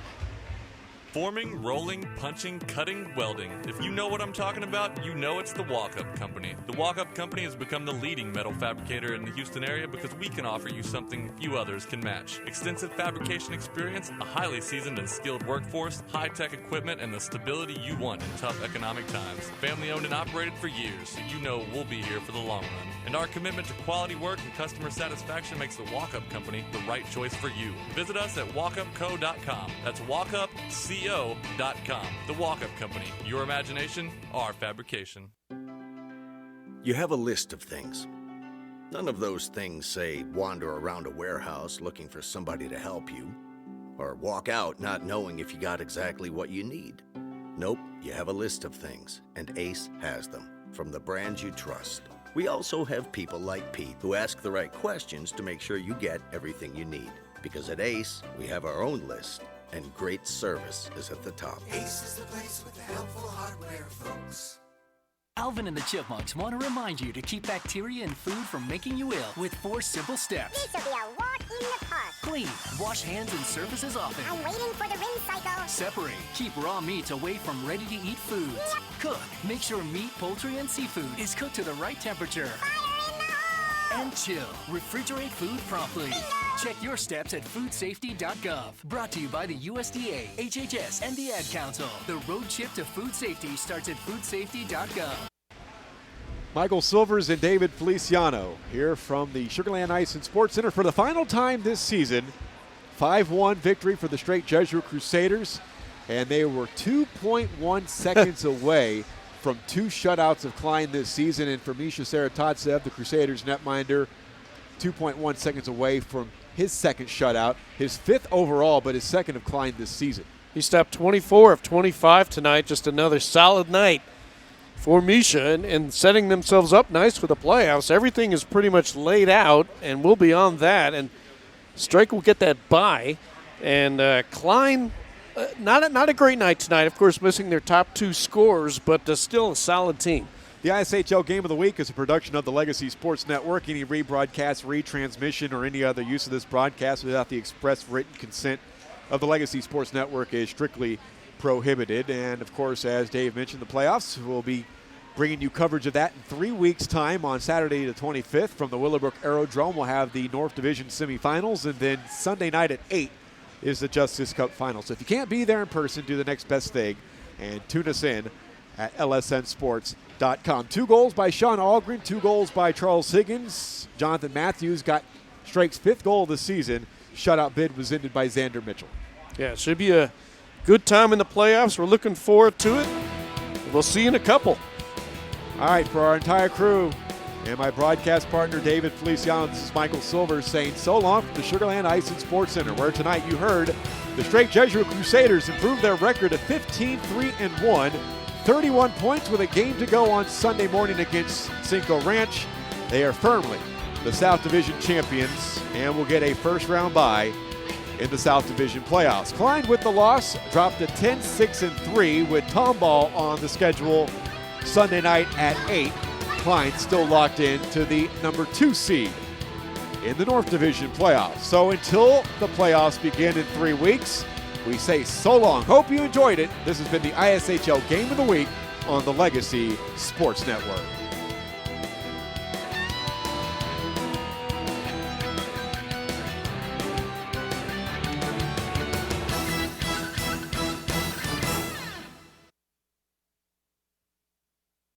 I: Forming, rolling, punching, cutting, welding. If you know what I'm talking about, you know it's the Walk-Up Company. The Walk-Up Company has become the leading metal fabricator in the Houston area because we can offer you something few others can match. Extensive fabrication experience, a highly seasoned and skilled workforce, high-tech equipment, and the stability you want in tough economic times. Family owned and operated for years, so you know we'll be here for the long run. And our commitment to quality work and customer satisfaction makes the Walk-Up Company the right choice for you. Visit us at walkupco.com. That's walkupco.com. The Walk-Up Company. Your imagination, our fabrication.
O: You have a list of things. None of those things say wander around a warehouse looking for somebody to help you, or walk out not knowing if you got exactly what you need. Nope, you have a list of things, and Ace has them, from the brands you trust. We also have people like Pete who ask the right questions to make sure you get everything you need. Because at Ace, we have our own list, and great service is at the top.
P: Ace is the place with the helpful hardware, folks.
Q: Alvin and the Chipmunks want to remind you to keep bacteria in food from making you ill with 4 simple steps.
R: This will be a walk in the park.
Q: Clean. Wash hands and surfaces often.
R: I'm waiting for the rinse cycle.
Q: Separate. Keep raw meats away from ready-to-eat foods.
R: Yep.
Q: Cook. Make sure meat, poultry, and seafood is cooked to the right temperature.
R: Fire in the hole!
Q: And chill. Refrigerate food promptly. Check your steps at foodsafety.gov. Brought to you by the USDA, HHS, and the Ad Council. The road trip to food safety starts at foodsafety.gov.
A: Michael Silvers and David Feliciano here from the Sugar Land Ice and Sports Center for the final time this season. 5-1 victory for the Strake Jesuit Crusaders, and they were 2.1 seconds away from 2 shutouts of Klein this season. And for Misha Saratovtsev, the Crusaders netminder, 2.1 seconds away from his second shutout, his 5th overall, but his second of Klein this season.
B: He stopped 24 of 25 tonight. Just another solid night for Misha, and setting themselves up nice for the playoffs. Everything is pretty much laid out, and we'll be on that. And Strake will get that bye. And Klein, not a great night tonight. Of course, missing their top 2 scorers, but still a solid team.
A: The ISHL Game of the Week is a production of the Legacy Sports Network. Any rebroadcast, retransmission, or any other use of this broadcast without the express written consent of the Legacy Sports Network is strictly prohibited. And, of course, as Dave mentioned, the playoffs will be bringing you coverage of that in 3 weeks' time on Saturday the 25th from the Willowbrook Aerodrome. We'll have the North Division semifinals, and then Sunday night at 8 is the Justice Cup final. So if you can't be there in person, do the next best thing and tune us in at lsnsports.com. 2 goals by Sean Ahlgren, 2 goals by Charles Higgins. Jonathan Matthews got Strake's 5th goal of the season. Shutout bid was ended by Zander Mitchell.
B: Yeah, it should be a good time in the playoffs. We're looking forward to it. We'll see you in a couple.
A: All right, for our entire crew and my broadcast partner, David Feliciano, this is Michael Silver saying so long from the Sugarland Ice and Sports Center, where tonight you heard the Strake Jesuit Crusaders improve their record to 15-3-1, 31 points with a game to go on Sunday morning against Cinco Ranch. They are firmly the South Division champions and will get a first-round bye in the South Division playoffs. Klein with the loss dropped to 10-6-3 with Tomball on the schedule Sunday night at 8. Klein still locked in to the number 2 seed in the North Division playoffs. So until the playoffs begin in 3 weeks, we say so long. Hope you enjoyed it. This has been the ISHL Game of the Week on the Legacy Sports Network.